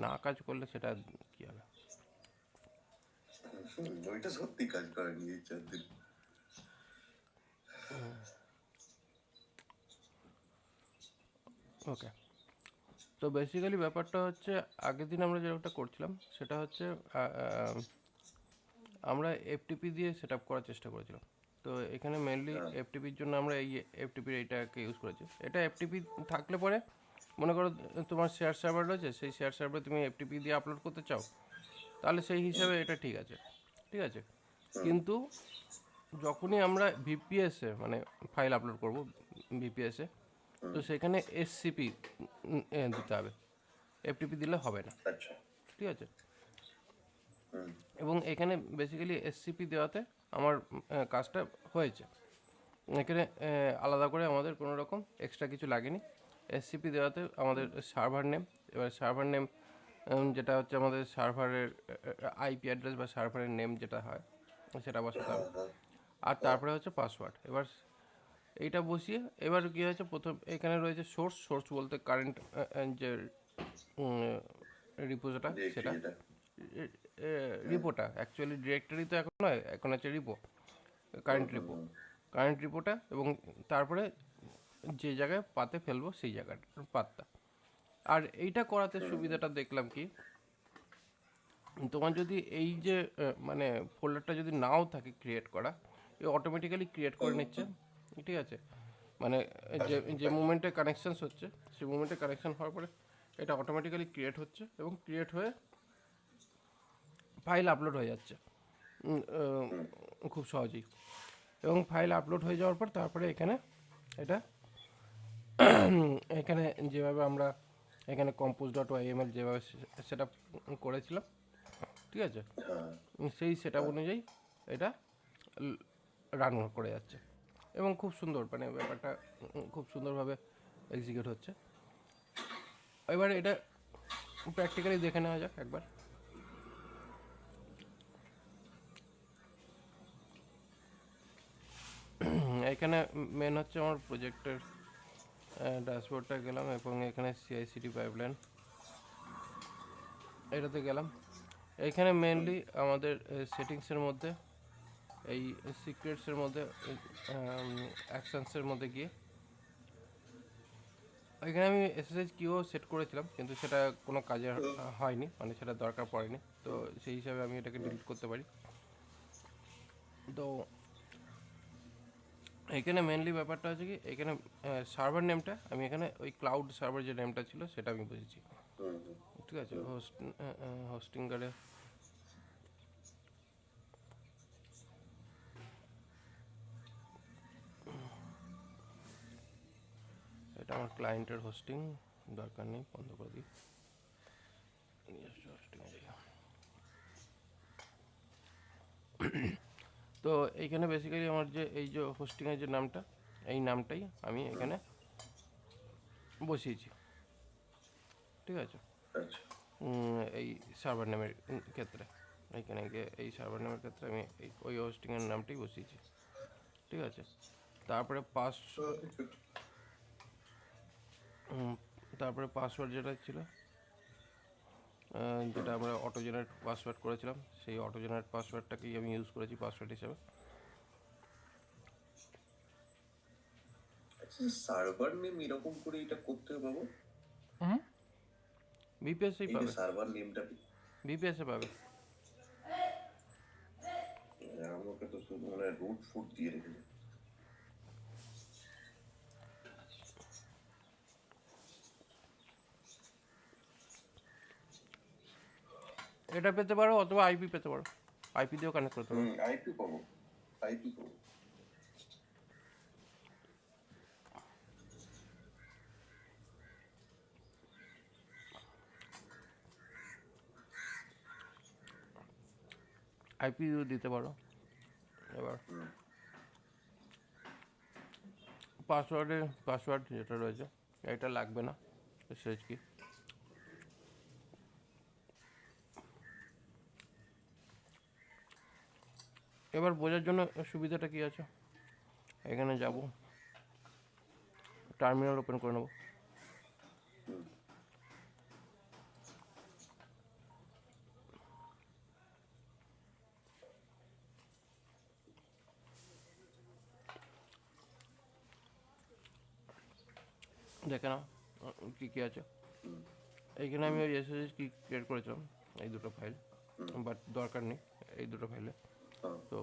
না কাজ করলে সেটা কি হবে? ওইটা সত্যি কাজ করেনি এই 4 দিন। ওকে, তো বেসিক্যালি ব্যাপারটা হচ্ছে আগের দিন আমরা যেটা করছিলাম সেটা হচ্ছে আমরা এফটিপি দিয়ে সেট আপ করার চেষ্টা করেছিলাম। তো এখানে মেনলি এফটিপির জন্য আমরা এই এফটিপির এইটাকে ইউজ করেছি। এটা এফটিপি থাকলে পরে মনে করো তোমার শেয়ার সার্ভার রয়েছে, সেই শেয়ার সার্ভারে তুমি এফটিপি দিয়ে আপলোড করতে চাও, তাহলে সেই হিসাবে এটা ঠিক আছে, ঠিক আছে। কিন্তু যখনই আমরা ভিপিএসে মানে ফাইল আপলোড করব ভিপিএসে, তো সেখানে এসসিপি দিতে হবে, এফটিপি দিলে হবে না, আচ্ছা। ঠিক আছে। এবং এখানে বেসিক্যালি এসসিপি দেওয়াতে আমার কাজটা হয়েছে। এখানে আলাদা করে আমাদের কোনো রকম এক্সট্রা কিছু লাগেনি। এসসিপি দেওয়াতে আমাদের সার্ভার নেম, এবার সার্ভার নেম যেটা হচ্ছে আমাদের সার্ভারের আইপি অ্যাড্রেস বা সার্ভারের নেম যেটা হয় সেটা বসাতে হবে। আর তারপরে হচ্ছে পাসওয়ার্ড। এবার এইটা বসিয়ে এবার কী হয়েছে, প্রথম এখানে রয়েছে সোর্স। সোর্স বলতে কারেন্ট যে রিপোজিটা সেটা, রিপোটা অ্যাকচুয়ালি ডিরেক্টরি তো এখন নয়, এখন হচ্ছে রিপো, কারেন্ট রিপো, কারেন্ট রিপোটা। এবং তারপরে যে জায়গায় পাতে ফেলবো সেই জায়গাটা পাতটা। আর এইটা করাতে সুবিধাটা দেখলাম কি, তোমার যদি এই যে মানে ফোল্ডারটা যদি নাও থাকে ক্রিয়েট করা, এ অটোমেটিক্যালি ক্রিয়েট করে নিচ্ছে, ঠিক আছে। মানে যে যে মুভমেন্টে কানেকশানস হচ্ছে সেই মুভমেন্টে কানেকশান হওয়ার পরে এটা অটোমেটিক্যালি ক্রিয়েট হচ্ছে এবং ক্রিয়েট হয়ে ফাইল আপলোড হয়ে যাচ্ছে খুব সহজেই। এবং ফাইল আপলোড হয়ে যাওয়ার পর তারপরে এখানে এটা এখানে যেভাবে আমরা এখানে কম্পোজ ডট ওয়াইএমএল যেভাবে সেট আপ করেছিলাম, ঠিক আছে, সেই সেট আপ অনুযায়ী এটা রান করে যাচ্ছে এবং খুব সুন্দর, মানে ব্যাপারটা খুব সুন্দরভাবে এক্সিকিউট হচ্ছে। এবার এটা প্র্যাকটিক্যালি দেখে নেওয়া যাক একবার। এখানে মেন হচ্ছে আমার প্রজেক্টের ড্যাশবোর্ডটা গেলাম এবং এখানে সিআইসিডি পাইপলাইন এটাতে গেলাম। এইখানে মেনলি আমাদের সেটিংসের মধ্যে এই সিক্রেটসের মধ্যে অ্যাকশনসের মধ্যে গিয়ে এখানে আমি এসএসএইচ কিও সেট করেছিলাম, কিন্তু সেটা কোনো কাজে হয়নি, মানে সেটা দরকার পড়েনি। তো সেই হিসাবে আমি এটাকে ডিলিট করতে পারি। তো এখানে মেনলি ব্যাপারটা হচ্ছে কি, এখানে সার্ভার নেমটা আমি এখানে ওই ক্লাউড সার্ভার যে নেমটা ছিল সেটা আমি বুঝেছি, ঠিক আছে। হোস্টিং গার্ডে এটা আমার ক্লায়েন্টের হোস্টিং, দরকার নেই, বন্ধ করে দিই, নিজস্ব হোস্টিংয়ে যাই। তো এইখানে বেসিক্যালি আমার যে এই যে হোস্টিংয়ের যে নামটা, এই নামটাই আমি এখানে বসিয়েছি, ঠিক আছে। এই সার্ভার নেমের ক্ষেত্রে এইখানে গিয়ে এই সার্ভার নেমের ক্ষেত্রে আমি ওই হোস্টিংয়ের নামটাই বসিয়েছি, ঠিক আছে। তারপরে তারপরে পাসওয়ার্ড যেটা ছিল, যেটা আমরা অটো জেনারেট পাসওয়ার্ড করেছিলাম, সেই অটো জেনারেট পাসওয়ার্ডটাকেই আমি ইউজ করেছি পাসওয়ার্ড হিসাবে। আচ্ছা, সার্ভার নেম এরকম করে এটা করতে হবে বাবু? ভিপিএসেই এই যে পাবে, সার্ভার নেমটা ভিপিএসে পাবে। আমাকে তো শুধু মনে হয় রুট ফুট দিয়ে রেখেছে। এটা পেতে পারো অথবা আইপি পেতে পারো, আইপি দিয়েও কানেক্ট করতে পারো। আইপি পাবো, আইপি পাবো। আইপি দিতে পারো। এবার পাসওয়ার্ড যেটা রয়েছে এটা লাগবে না, সেজ কি। এবার বোঝার জন্য সুবিধাটা কি আছে, এখানে যাব, টার্মিনাল ওপেন করে নেব। দেখে নাও কী কী আছে। এইখানে আমি ওই এসএসএস কি ক্রিয়েট করেছিলাম এই দুটো ফাইল, বাট দরকার নেই এই দুটো ফাইলে। হ্যাঁ তো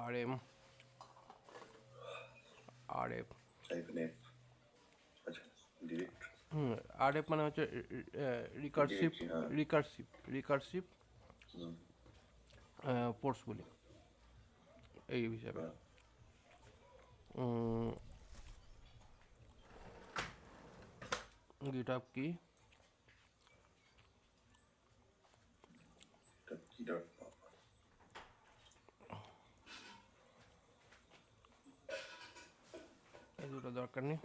RM RF -f আচ্ছা ডিরেক্ট RF মানে হচ্ছে রিকারসিভ হ্যাঁ রিকারসিভ রিকারসিভ ফোর্সগুলি এই হিসাবে। হ্যাঁ গিটহাব কি এটা কি ডট এই দুটো দরকার নেই।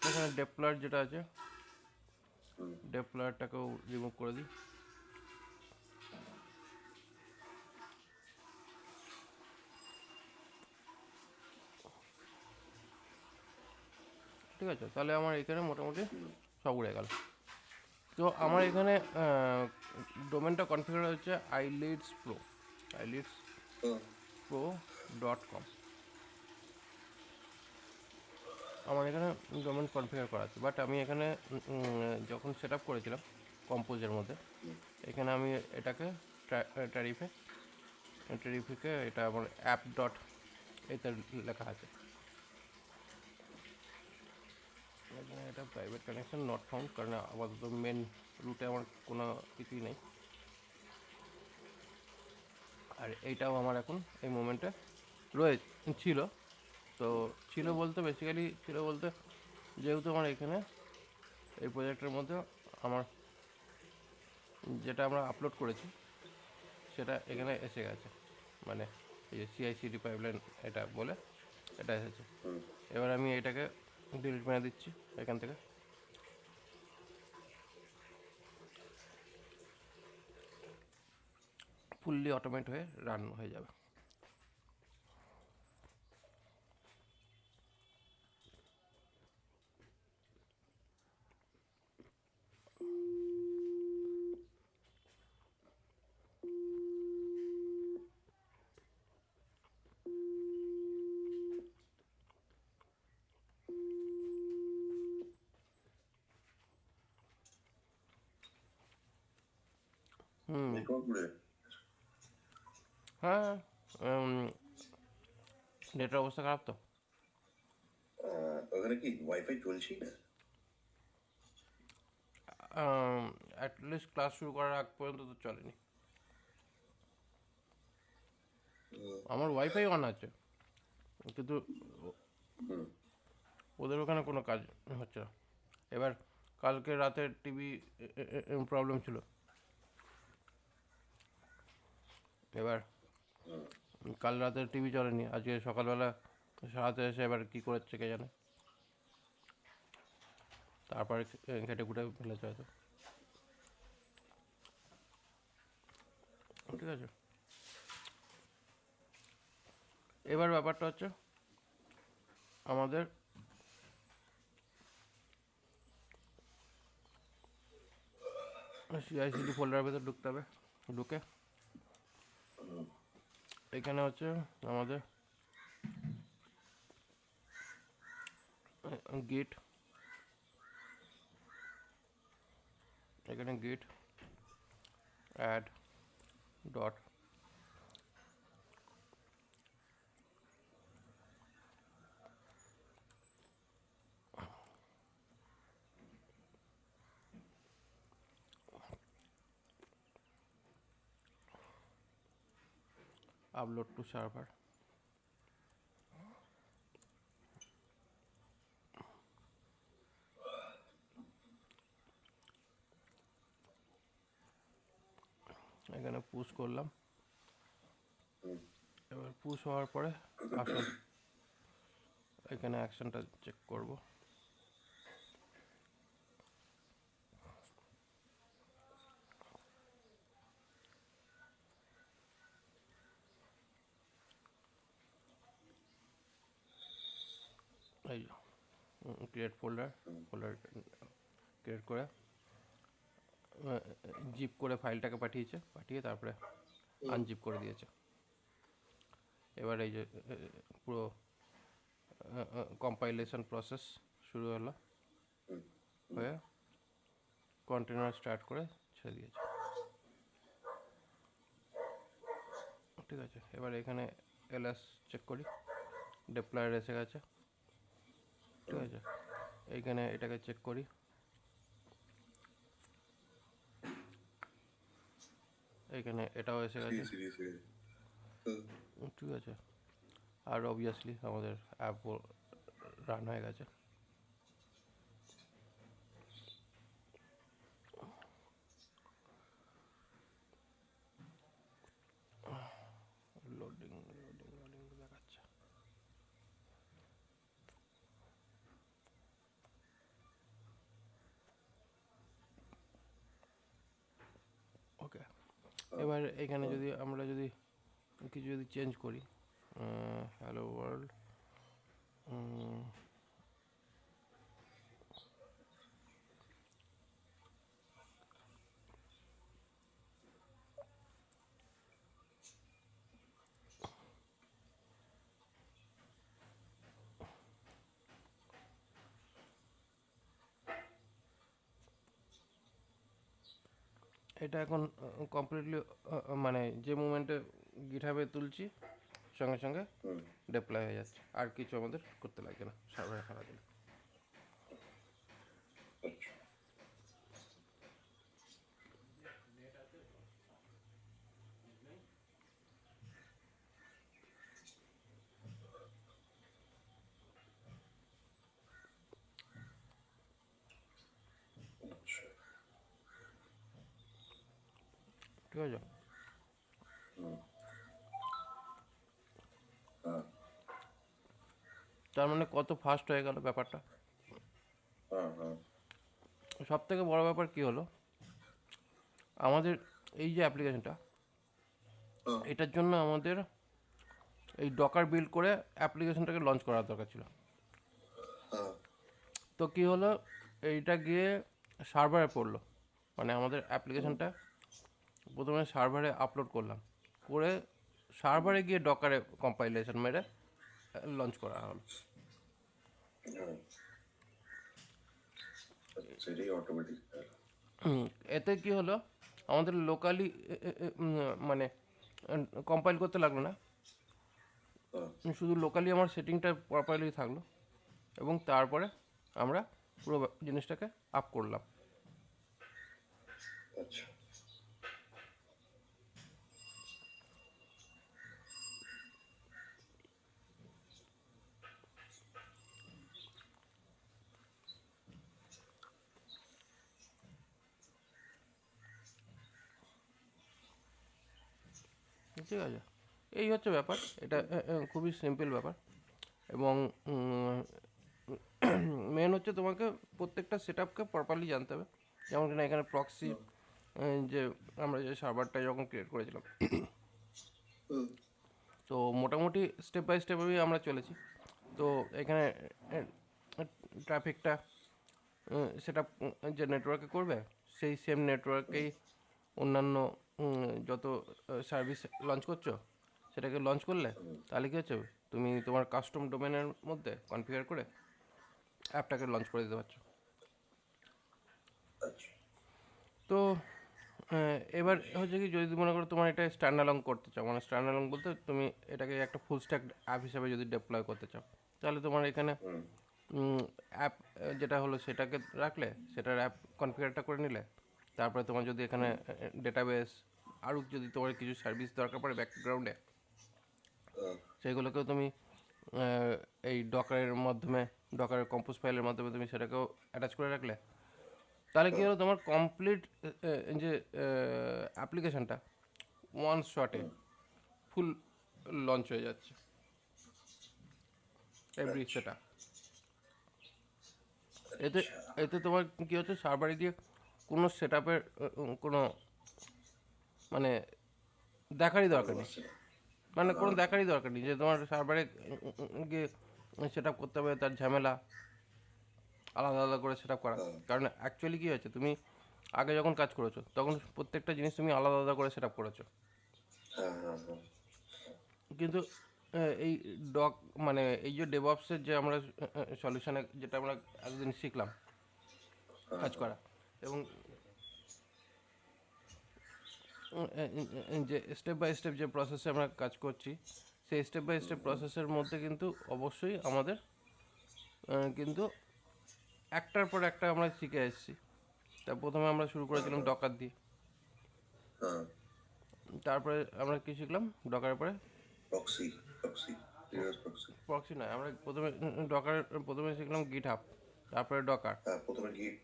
এখানে ডেপ্লয়ার যেটা আছে ডেপ্লয়ারটাকেও রিমুভ করে দিই। ঠিক আছে, তাহলে আমার এখানে মোটামুটি সব উড়ে গেল। তো আমার এখানে ডোমেনটা কনফিগার হচ্ছে iLeadsPro.com। আমার এখানে ডোমেন কনফিগার করা আছে, বাট আমি এখানে যখন সেট আপ করেছিলাম কম্পোজের মধ্যে, এখানে আমি এটাকে ট্যারিফিকে এটা আমার অ্যাপ ডট এতে লেখা আছে। এখানে এটা প্রাইভেট কানেকশন নট ফাউন্ড, কারণ আপাতত মেন রুটে আমার কোনো কিছুই নেই। আর এইটাও আমার এখন এই মোমেন্টে ছিল। তো ছিল বলতে বেসিক্যালি ছিল বলতে যেহেতু আমার এখানে এই প্রজেক্টের মধ্যে আমার যেটা আমরা আপলোড করেছি সেটা এখানে এসে গেছে, মানে এই যে CI/CD পাইপলাইন এটা বলে এটা এসেছে। এবার আমি এটাকে ডিলিট মেরে দিচ্ছি এখান থেকে। ফুললি অটোমেট হয়ে রান হয়ে যাবে। নেটওয়ার্ক উড়ে হ্যাঁ, নেটের অবস্থা খারাপ তো। ওখানে কি ওয়াইফাই চলছেই না? অ্যাটলিস্ট ক্লাস শুরু করার আগ পর্যন্ত তো চলেনি। আমার ওয়াইফাই অন আছে, কিন্তু ওদের ওখানে কোনো কাজ হচ্ছে না। এবার কালকে রাতে টিভি প্রবলেম ছিল, এবার কাল রাতে টিভি চলেনি, আজকে সকালবেলা সারাতে এসে এবার কী করেছে কে জানে, তারপরে ঘেটে ঘুটে ফেলেছে হয়তো। ঠিক আছে, এবার ব্যাপারটা হচ্ছে আমাদের CI/CD ফোল্ডারের ভেতর ঢুকতে হবে। ঢুকে এখানে হচ্ছে আমাদের গিট, এখানে গিট add dot upload two server. এখানে পুশ করলাম। এবার পুশ হওয়ার পরে আসুন এখানে অ্যাকশনটা চেক করব। এই ক্রিয়েট ফোল্ডার ক্রিয়েট করে জিপ করে ফাইলটাকে পাঠিয়েছে, পাঠিয়ে তারপরে আনজিপ করে দিয়েছে। এবার এই যে পুরো কম্পাইলেশন প্রসেস শুরু হলো হয়ে কন্টেনার স্টার্ট করে ছেড়ে দিয়েছে। ঠিক আছে, এবার এখানে এলএস চেক করি, ডিপ্লয়ার এসে গেছে। ঠিক আছে, এইখানে এটাকে চেক করি, এইখানে এটাও এসে গেছে। ঠিক আছে, আর অবভিয়াসলি আমাদের অ্যাপও রান হয়ে গেছে। লোডিং লোডিং লোডিং দেখাচ্ছে। ওকে, এবার এখানে যদি আমরা যদি কিছু যদি চেঞ্জ করি, হ্যালো ওয়ার্ল্ড, এটা এখন কমপ্লিটলি মানে যে মুমেন্টে গিটহাবে তুলছি সঙ্গে সঙ্গে ডিপ্লয় হয়ে যাচ্ছে, আর কিছু আমাদের করতে লাগছে না সার্ভারে ফেলা দিলে। আচ্ছা, আচ্ছা, ঠিক আছে, হ্যাঁ, তার মানে কত ফাস্ট হয়ে গেল ব্যাপারটা। হ্যাঁ, হ্যাঁ, সব থেকে বড় ব্যাপার কি হলো, আমাদের এই যে অ্যাপ্লিকেশনটা, এটার জন্য আমাদের এই ডকার বিল্ড করে অ্যাপ্লিকেশনটাকে লঞ্চ করার দরকার ছিল। হ্যাঁ, তো কি হলো, এইটা গিয়ে সার্ভারে পড়লো, মানে আমাদের অ্যাপ্লিকেশনটা প্রথমে সার্ভারে আপলোড করলাম, করে সার্ভারে গিয়ে ডকারে কম্পাইলেশন মেরে লঞ্চ করা হলো। হ্যাঁ, সেটাই অটোমেটিক। এতে কি হলো, আমাদের লোকালি মানে কম্পাইল করতে লাগলো না, শুধু লোকালি আমার সেটিংটা প্রপারলি থাকলো, এবং তারপরে আমরা পুরো জিনিসটাকে আপ করলাম। আচ্ছা, ঠিক আছে, এই হচ্ছে ব্যাপার। এটা খুবই সিম্পল ব্যাপার, এবং মেন হচ্ছে তোমাকে প্রত্যেকটা সেট আপকে প্রপারলি জানতে হবে। যেমন কিনা এখানে প্রক্সি, যে আমরা যে সার্ভারটা যখন ক্রিয়েট করেছিলাম, তো মোটামুটি স্টেপ বাই স্টেপই আমরা চলেছি। তো এখানে ট্রাফিকটা সেট আপ যে নেটওয়ার্কে করবে, সেই সেম নেটওয়ার্কেই অন্যান্য যত সার্ভিস লঞ্চ করছো সেটাকে লঞ্চ করলে, তাহলে কী হচ্ছে, তুমি তোমার কাস্টম ডোমেনের মধ্যে কনফিগার করে অ্যাপটাকে লঞ্চ করে দিতে পারছো। আচ্ছা, তো এবার হচ্ছে কি, যদি মনে করো তোমার এটা স্ট্যান্ড অ্যালং করতে চাও, মানে স্ট্যান্ড অ্যালং বলতে তুমি এটাকে একটা ফুল স্ট্যাক অ্যাপ হিসাবে যদি ডেপ্লয় করতে চাও, তাহলে তোমার এখানে অ্যাপ যেটা হলো সেটাকে রাখলে, সেটার অ্যাপ কনফিগারটা করে নিলে, তারপরে তোমার যদি এখানে ডেটাবেস আরও যদি তোমার কিছু সার্ভিস দরকার পড়ে ব্যাকগ্রাউন্ডে, সেইগুলোকেও তুমি এই ডকারের মাধ্যমে, ডকারের কম্পোজ ফাইলের মাধ্যমে তুমি সেটাকেও অ্যাটাচ করে রাখলে, তাহলে কী হলো, তোমার কমপ্লিট যে অ্যাপ্লিকেশানটা ওয়ান শটে ফুল লঞ্চ হয়ে যাচ্ছে, এভরি সেট আপ। এতে এতে তোমার কী হচ্ছে, সার্ভারে গিয়ে কোনো সেট আপের কোনো মানে দেখারই দরকার নেই, মানে কোনো দেখারই দরকার নেই যে তোমার সার্ভারে গিয়ে সেট আপ করতে হবে, তার ঝামেলা আলাদা আলাদা করে সেট আপ করা। কারণ অ্যাকচুয়ালি কী হয়েছে, তুমি আগে যখন কাজ করেছো তখন প্রত্যেকটা জিনিস তুমি আলাদা আলাদা করে সেট আপ করেছো, হ্যাঁ, হ্যাঁ, হ্যাঁ, কিন্তু এই ডক মানে এই যে ডেভঅপসের যে আমরা সলিউশনে যেটা আমরা একদিন শিখলাম কাজ করা, এবং যে স্টেপ বাই স্টেপ যে প্রসেসে আমরা কাজ করছি, সেই স্টেপ বাই স্টেপ প্রসেসের মধ্যে কিন্তু অবশ্যই আমাদের কিন্তু একটার পর একটা আমরা শিখে এসেছি। তা প্রথমে আমরা শুরু করেছিলাম ডকার দিয়ে, হ্যাঁ, তারপরে আমরা কি শিখলাম ডকারের পরে proxy proxy reverse proxy. Proxy নয়, আমরা প্রথমে ডকার প্রথমে শিখলাম গিট হাব, তারপরে ডকার, হ্যাঁ, প্রথমে গিট,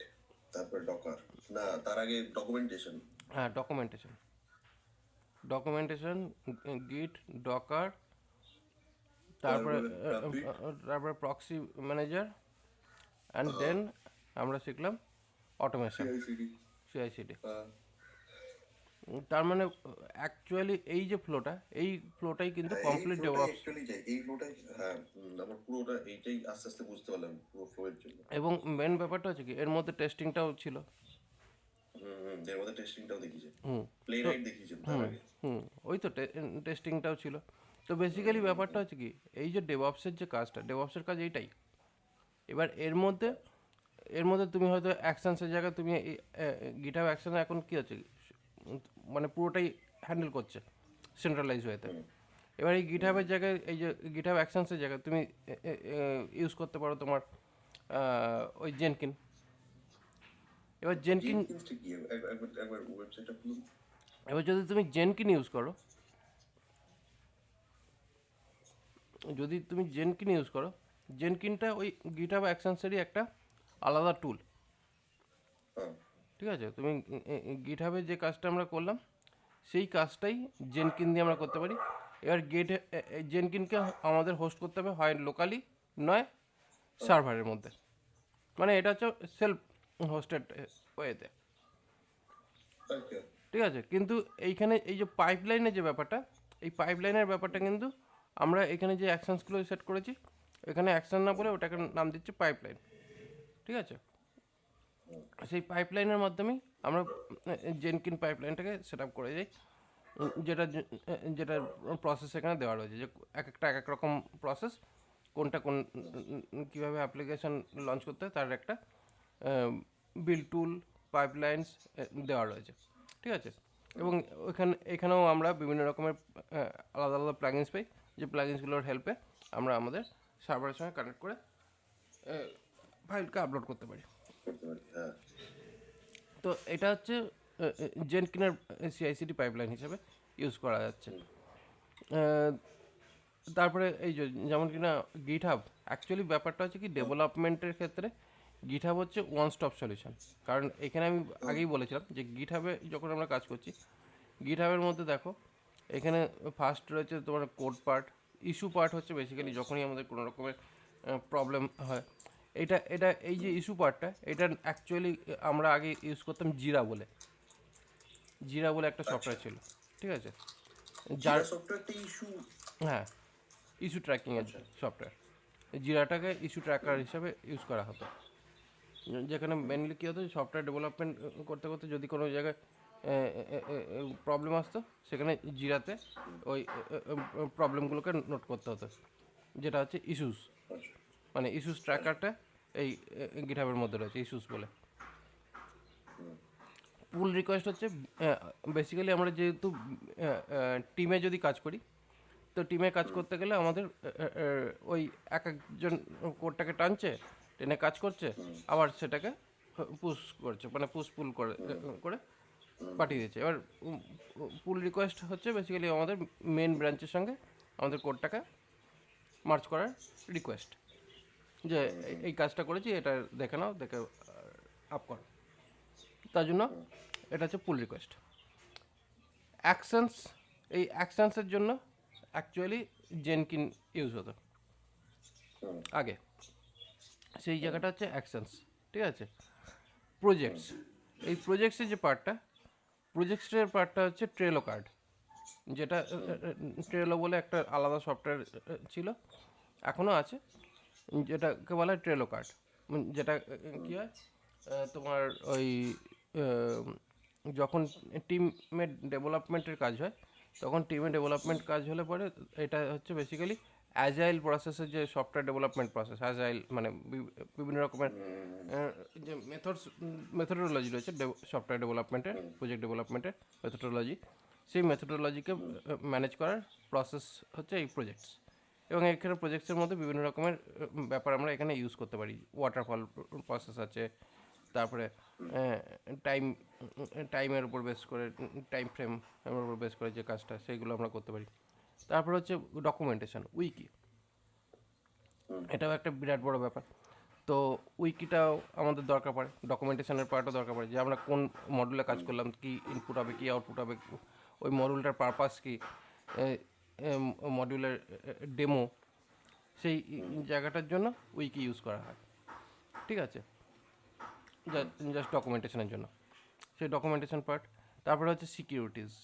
তারপরে ডকার, না তার আগে ডকুমেন্টেশন। হ্যাঁ ডকুমেন্টেশন, গিট, ডকার, তারপরে তারপরে প্রক্সি ম্যানেজার, অ্যান্ড দেন আমরা শিখলাম অটোমেশন, সিআইসিডি। সিআইসিডি। তার মানে অ্যাকচুয়ালি এই যে ফ্লোটা, এই ফ্লোটাই কিন্তু কমপ্লিট ডেভেলপ। অ্যাকচুয়ালি যাই এই ফ্লোটাই, হ্যাঁ, আমার পুরোটা এইটাই আস্তে আস্তে বুঝতে পারলাম পুরো ফ্লো এর জন্য। এবং মেন ব্যাপারটা হচ্ছে কি এর মধ্যে টেস্টিংটাও ছিল। এর মধ্যে টেস্টিংটাও দেখিয়েছে, হুম প্লে রাইট দেখিয়েছেন তার আগে। ওই তো টেস্টিংটাও ছিল। তো বেসিক্যালি ব্যাপারটা হচ্ছে কি এই যে ডেভঅপসের যে কাজটা, ডেভঅপসের কাজ এইটাই। এবার এর মধ্যে তুমি হয়তো অ্যাকশনসের জায়গায় তুমি গিটহাব অ্যাকশন এখন কী হচ্ছে মানে পুরোটাই হ্যান্ডেল করছে সেন্ট্রালাইজ হয়েতে। এবার এই গিটহাবের জায়গায়, এই যে গিটহাব অ্যাকশনসের জায়গায় তুমি ইউজ করতে পারো তোমার ওই জেনকিন। এবার জেনকিন, জিনকিন্সটা কি? একবার ওয়েবসাইটটা খুলুন। এবার যদি তুমি জেনকিন ইউজ করো, জেনকিনটা ওই গিটহাব অ্যাকশনসেরই একটা আলাদা টুল। হ্যাঁ, ঠিক আছে, তুমি গিটহাবে যে কাজটা আমরা করলাম সেই কাজটাই জেনকিন দিয়ে আমরা করতে পারি। এবার জেনকিনকে আমাদের হোস্ট করতে হবে হয় লোকালি, নয় সার্ভারের মধ্যে, মানে এটা হচ্ছে সেলফ হোস্টেড ওয়েতে। আচ্ছা, ঠিক আছে, কিন্তু এইখানে এই যে পাইপলাইনের যে ব্যাপারটা, এই পাইপলাইনের ব্যাপারটা কিন্তু আমরা এখানে যে অ্যাকশনসগুলো সেট করেছি, এখানে অ্যাকশন না বলে ওটাকে নাম দিচ্ছি পাইপলাইন। ঠিক আছে, সেই পাইপলাইনের মাধ্যমেই আমরা জেনকিন পাইপলাইনটাকে সেট আপ করে যাই, যেটা প্রসেস এখানে দেওয়া রয়েছে, যে এক একটা এক এক রকম প্রসেস, কোনটা কোন কীভাবে অ্যাপ্লিকেশন লঞ্চ করতে হয় তার একটা বিল টুল পাইপলাইন্স দেওয়া রয়েছে। ঠিক আছে, এবং এখানেও আমরা বিভিন্ন রকমের আলাদা আলাদা প্লাগিনস পাই, যে প্লাগিনসগুলোর হেল্পে আমরা আমাদের সার্ভারের সঙ্গে কানেক্ট করে ফাইলকে আপলোড করতে পারি। করতে পারি, হ্যাঁ। তো এটা হচ্ছে জেনকিনের সিআইসিডি পাইপলাইন হিসেবে ইউজ করা যাচ্ছে। তারপরে এই যে যেমন কিনা গিটহাব, অ্যাকচুয়ালি ব্যাপারটা হচ্ছে কি ডেভেলপমেন্টের ক্ষেত্রে গিটহাব হচ্ছে ওয়ান স্টপ সলিউশন। কারণ এখানে আমি আগেই বলেছিলাম যে গিটহাবে যখন আমরা কাজ করছি, গিটহাবের মধ্যে দেখো এখানে ফার্স্ট রয়েছে তোমার কোড পার্ট, ইস্যু পার্ট হচ্ছে বেসিক্যালি যখনই আমাদের কোনো রকমের প্রবলেম হয়, এটা এই যে ইস্যু পার্টটা, এটা অ্যাকচুয়ালি আমরা আগে ইউজ করতাম জিরা বলে একটা সফটওয়্যার ছিল। ঠিক আছে, যার সফটওয়্যারটা ইস্যু, হ্যাঁ ইস্যু ট্র্যাকিংয়ের সফটওয়্যার, জিরাটাকে ইস্যু ট্র্যাকার হিসাবে ইউজ করা হতো, যেখানে মেনলি কী হতো সফটওয়্যার ডেভেলপমেন্ট করতে করতে যদি কোনো জায়গায় প্রবলেম আসতো, সেখানে জিরাতে ওই প্রবলেমগুলোকে নোট করতে হতো, যেটা হচ্ছে ইস্যুস, মানে ইস্যুস ট্র্যাকারটা এই গিটহাবের মধ্যে রয়েছে ইস্যুস বলে। পুল রিকোয়েস্ট হচ্ছে বেসিক্যালি আমরা যেহেতু টিমে যদি কাজ করি, তো টিমে কাজ করতে গেলে আমাদের ওই এক একজন কোডটাকে টানছে, টেনে কাজ করছে, আবার সেটাকে পুশ করছে, মানে পুল করে করে পাঠিয়ে দিচ্ছে। এবার পুল রিকোয়েস্ট হচ্ছে বেসিক্যালি আমাদের মেন ব্রাঞ্চের সঙ্গে আমাদের কোডটাকে মার্চ করার রিকোয়েস্ট, যে এই কাজটা করেছি, এটা দেখে নাও, দেখে আপ করো। তার জন্য এটা হচ্ছে পুল রিকোয়েস্ট। এই অ্যাকশনসের জন্য অ্যাকচুয়ালি জেনকিন ইউজ হতো আগে, সেই জায়গাটা হচ্ছে অ্যাকশনস। ঠিক আছে, প্রজেক্টস, এই প্রজেক্টসের যে প্রজেক্টসের পার্টটা হচ্ছে ট্রেলো কার্ড, যেটা ট্রেলো বলে একটা আলাদা সফটওয়্যার ছিল, এখনও আছে, যেটাকে বলা হয় ট্রেলো কার্ড। যেটা কী হয় তোমার ওই যখন টিমের ডেভেলপমেন্টের কাজ হয়, তখন টিমে ডেভেলপমেন্ট কাজ হলে পরে এটা হচ্ছে বেসিক্যালি অ্যাজাইল প্রসেসের যে সফটওয়্যার ডেভেলপমেন্ট প্রসেস, অ্যাজাইল মানে বিভিন্ন রকমের যে মেথডোলজি রয়েছে সফটওয়্যার ডেভেলপমেন্টের, প্রজেক্ট ডেভেলপমেন্টের মেথডোলজি, সেই মেথডোলজিকে ম্যানেজ করার প্রসেস হচ্ছে এই প্রজেক্টস। এবং এখানে প্রজেক্টসের মধ্যে বিভিন্ন রকমের ব্যাপার আমরা এখানে ইউজ করতে পারি। ওয়াটারফল প্রসেস আছে, তারপরে টাইমের উপর বেস করে, টাইম ফ্রেম এর উপর বেস করে যে কাজটা সেইগুলো আমরা করতে পারি। তারপর হচ্ছে ডকুমেন্টেশন, উইকি, এটাও একটা বিরাট বড় ব্যাপার। তো উইকিটাও আমাদের দরকার পড়ে, ডকুমেন্টেশনের পার্টও দরকার পড়ে, যে আমরা কোন মডিউলে কাজ করলাম, কি ইনপুট হবে, কি আউটপুট হবে, ওই মডিউলটার পারপাস কি, মডিউলের ডেমো, সেই জায়গাটার জন্য উইকি ইউজ করা হয়। ঠিক আছে, জাস্ট ডকুমেন্টেশনের জন্য সেই ডকুমেন্টেশন পার্ট। তারপরে হচ্ছে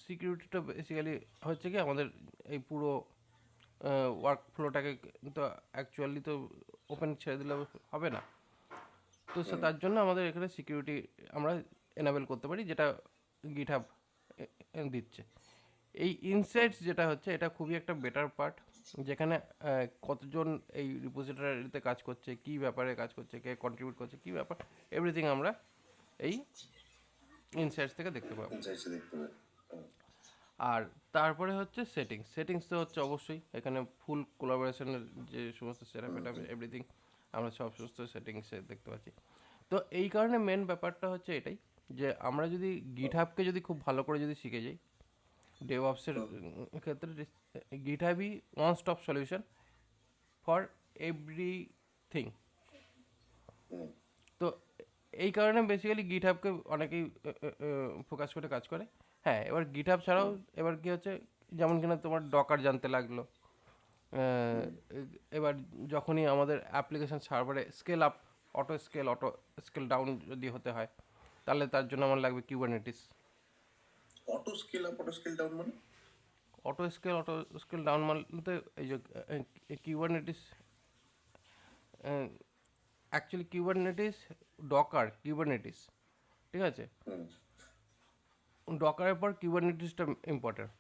সিকিউরিটিটা বেসিক্যালি হচ্ছে কি আমাদের এই পুরো ওয়ার্ক ফ্লোটাকে তো অ্যাকচুয়ালি তো ওপেন ছেড়ে দিলে হবে না, তো তার জন্য আমাদের এখানে সিকিউরিটি আমরা এনাবেল করতে পারি, যেটা গিটহাব দিচ্ছে। এই ইনসাইটস যেটা হচ্ছে এটা খুবই একটা বেটার পার্ট, যেখানে কতজন এই রিপোজিটরিতে কাজ করছে, কি ব্যাপারে কাজ করছে, কে কন্ট্রিবিউট করছে, কি ব্যাপার, এভরিথিং আমরা এই ইনসাইটস থেকে দেখতে পাবো। ইনসাইটসে দেখতে পাবে। আর তারপরে হচ্ছে সেটিংস তো হচ্ছে অবশ্যই এখানে ফুল কোলাবোরেশনের যে সমস্ত সেটআপ এটা এভরিথিং আমরা সব সমস্ত সেটিংসে দেখতে পাচ্ছি। তো এই কারণে মেন ব্যাপারটা হচ্ছে এটাই, যে আমরা যদি গিটহাবকে যদি খুব ভালো করে যদি শিখে যাই, ডেভঅপসের ক্ষেত্রে গিটহাবই one stop solution for everything. তো এই কারণে বেসিক্যালি গিটহাবকে অনেকেই ফোকাস করে কাজ করে। হ্যাঁ, এবার গিটহাব ছাড়াও এবার কি হচ্ছে, যেমন কিনা তোমার ডকার জানতে লাগলো, এবার যখনই আমাদের অ্যাপ্লিকেশন সার্ভারে scale up, auto scale down যদি হতে হয়, তাহলে তার জন্য আমার লাগবে Kubernetes. Auto scale up, auto scale down মানে? অটো স্কেল ডাউন বলতে এই যে কিউবারনেটিস, অ্যাকচুয়ালি কিউবারনেটিস, কিউবারনেটিস, ঠিক আছে, ডকারের পর কিউবারনেটিসটা ইম্পর্টেন্ট।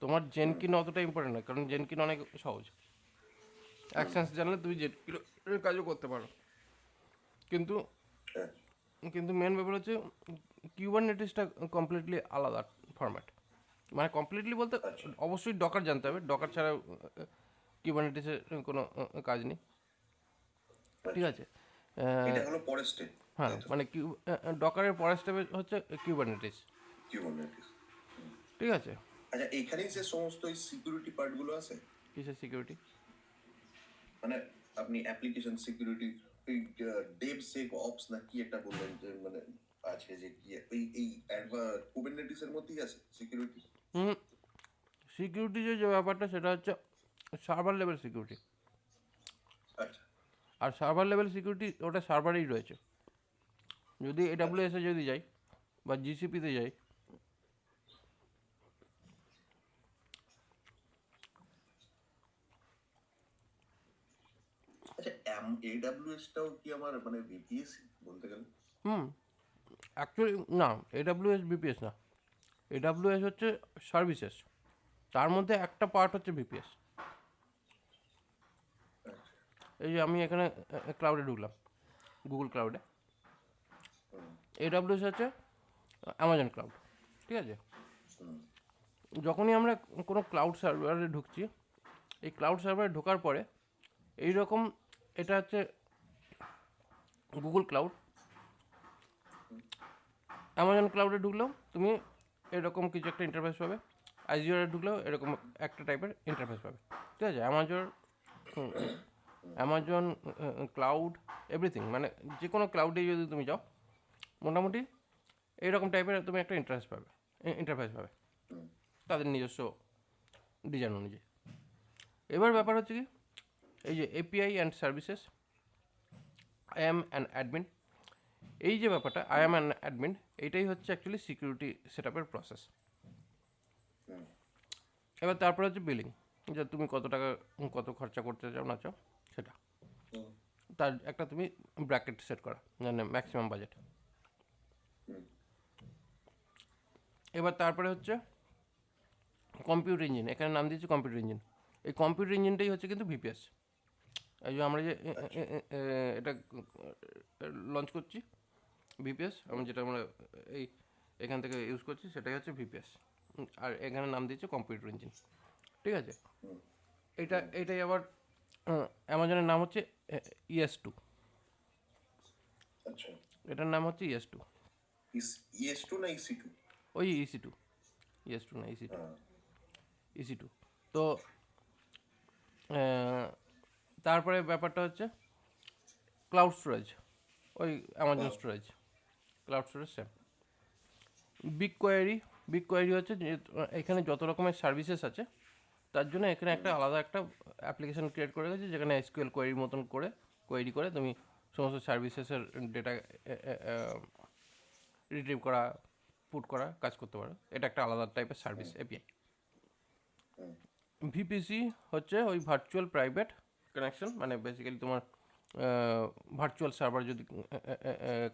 তোমার জেনকিন অতটা ইম্পর্টেন্ট নয়, কারণ জেনকিন অনেক সহজ, অ্যাকশনস জানলে তুমি জেনকিনের কাজও করতে পারো। কিন্তু মেন ব্যাপার হচ্ছে কিউবারনেটিসটা কমপ্লিটলি আলাদা ফরম্যাট। মানে কমপ্লিটলি বলতে অবশ্যই ডকার জানতে হবে, ডকার ছাড়া কিউবারনেটিসের কোনো কাজ নেই। ঠিক আছে, এটা হলো পরের স্টেপ। হ্যাঁ, মানে ডকারের পরের স্টেপে হচ্ছে কিউবারনেটিস। কিউবারনেটিস। ঠিক আছে, আচ্ছা, এখানেই যে সমস্ত এই সিকিউরিটি পার্টগুলো আছে, কিসের সিকিউরিটি? মানে আপনি অ্যাপ্লিকেশন সিকিউরিটি, ওই ডেভ সেক অপস না কি একটা বললেন, যে মানে আছে যে কি এই কুবারনেটিসের মধ্যেই আছে সিকিউরিটি। সিকিউরিটি যে ব্যাপারটা সেটা হচ্ছে সার্ভার লেভেল সিকিউরিটি। আচ্ছা, আর সার্ভার লেভেল সিকিউরিটি ওটা সার্ভারেই রয়েছে। যদি এডাব্লিউএসে যদি যাই বা জিসিপিতে যাই, আচ্ছা, এডব্লিউএসটাও কি আমার মানে ভিপিএস বলতে গেলে? অ্যাকচুয়ালি না, এডাব্লিউএস বিপিএস না, এডাব্লিউএস হচ্ছে সার্ভিসেস, তার মধ্যে একটা পার্ট হচ্ছে বিপিএস। এই যে আমি এখানে ক্লাউডে ঢুকলাম, গুগল ক্লাউডে, এডাব্লিউএস হচ্ছে অ্যামাজন ক্লাউড। ঠিক আছে, যখনই আমরা কোনো ক্লাউড সার্ভারে ঢুকছি, এই ক্লাউড সার্ভারে ঢোকার পরে এই রকম, এটা হচ্ছে গুগল ক্লাউড। অ্যামাজন ক্লাউডে ঢুকলেও তুমি এরকম কিছু একটা ইন্টারফেস পাবে, আইজিওরে ঢুকলেও এরকম একটা টাইপের ইন্টারফেস পাবে। ঠিক আছে, অ্যামাজন ক্লাউড এভরিথিং, মানে যে কোনো ক্লাউডে যদি তুমি যাও মোটামুটি এইরকম টাইপের তুমি একটা ইন্টারফেস পাবে তাদের নিজস্ব ডিজাইন অনুযায়ী। এবার ব্যাপার হচ্ছে কি, এই যে API and services, I am an admin, এই যে ব্যাপারটা আই অ্যাম অ্যান অ্যাডমিন, এইটাই হচ্ছে অ্যাকচুয়ালি সিকিউরিটি সেট আপের প্রসেস। এবার তারপরে হচ্ছে বিলিং, যে তুমি কত খরচা করতে চাও না চাও সেটা, তার একটা তুমি ব্র্যাকেট সেট করা, মানে ম্যাক্সিমাম বাজেট। এবার তারপরে হচ্ছে কম্পিউটার ইঞ্জিন, এখানে নাম দিয়েছি কম্পিউটার ইঞ্জিন। এই কম্পিউটার ইঞ্জিনটাই হচ্ছে কিন্তু ভিপিএস। এই যে আমরা যে এটা লঞ্চ করছি ভিপিএস, যেটা আমরা এই এখান থেকে ইউজ করছি সেটাই হচ্ছে ভিপিএস, আর এখানে নাম দিয়েছে কম্পিউটার ইঞ্জিন। ঠিক আছে, এটাই আবার অ্যামাজনের নাম হচ্ছে ES2। আচ্ছা, এটার নাম হচ্ছে ES2। ES2 না EC2? ওই EC2, ES2 না EC2, EC2। তো তারপরে ব্যাপারটা হচ্ছে ক্লাউড স্টোরেজ, ওই Amazon storage, cloud storage same. Big query হচ্ছে এখানে যত রকমের সার্ভিসেস আছে তার জন্য এখানে একটা আলাদা একটা অ্যাপ্লিকেশন ক্রিয়েট করে গেছে, যেখানে SQL কোয়েরির মতন করে কোয়েরি করে তুমি সমস্ত সার্ভিসেসের ডেটা রিট্রিভ করা, পুট করা কাজ করতে পারো। এটা একটা আলাদা টাইপের সার্ভিস API। ভিপিসি হচ্ছে ওই ভার্চুয়াল প্রাইভেট কানেকশন, মানে বেসিক্যালি তোমার ভার্চুয়াল সার্ভার যদি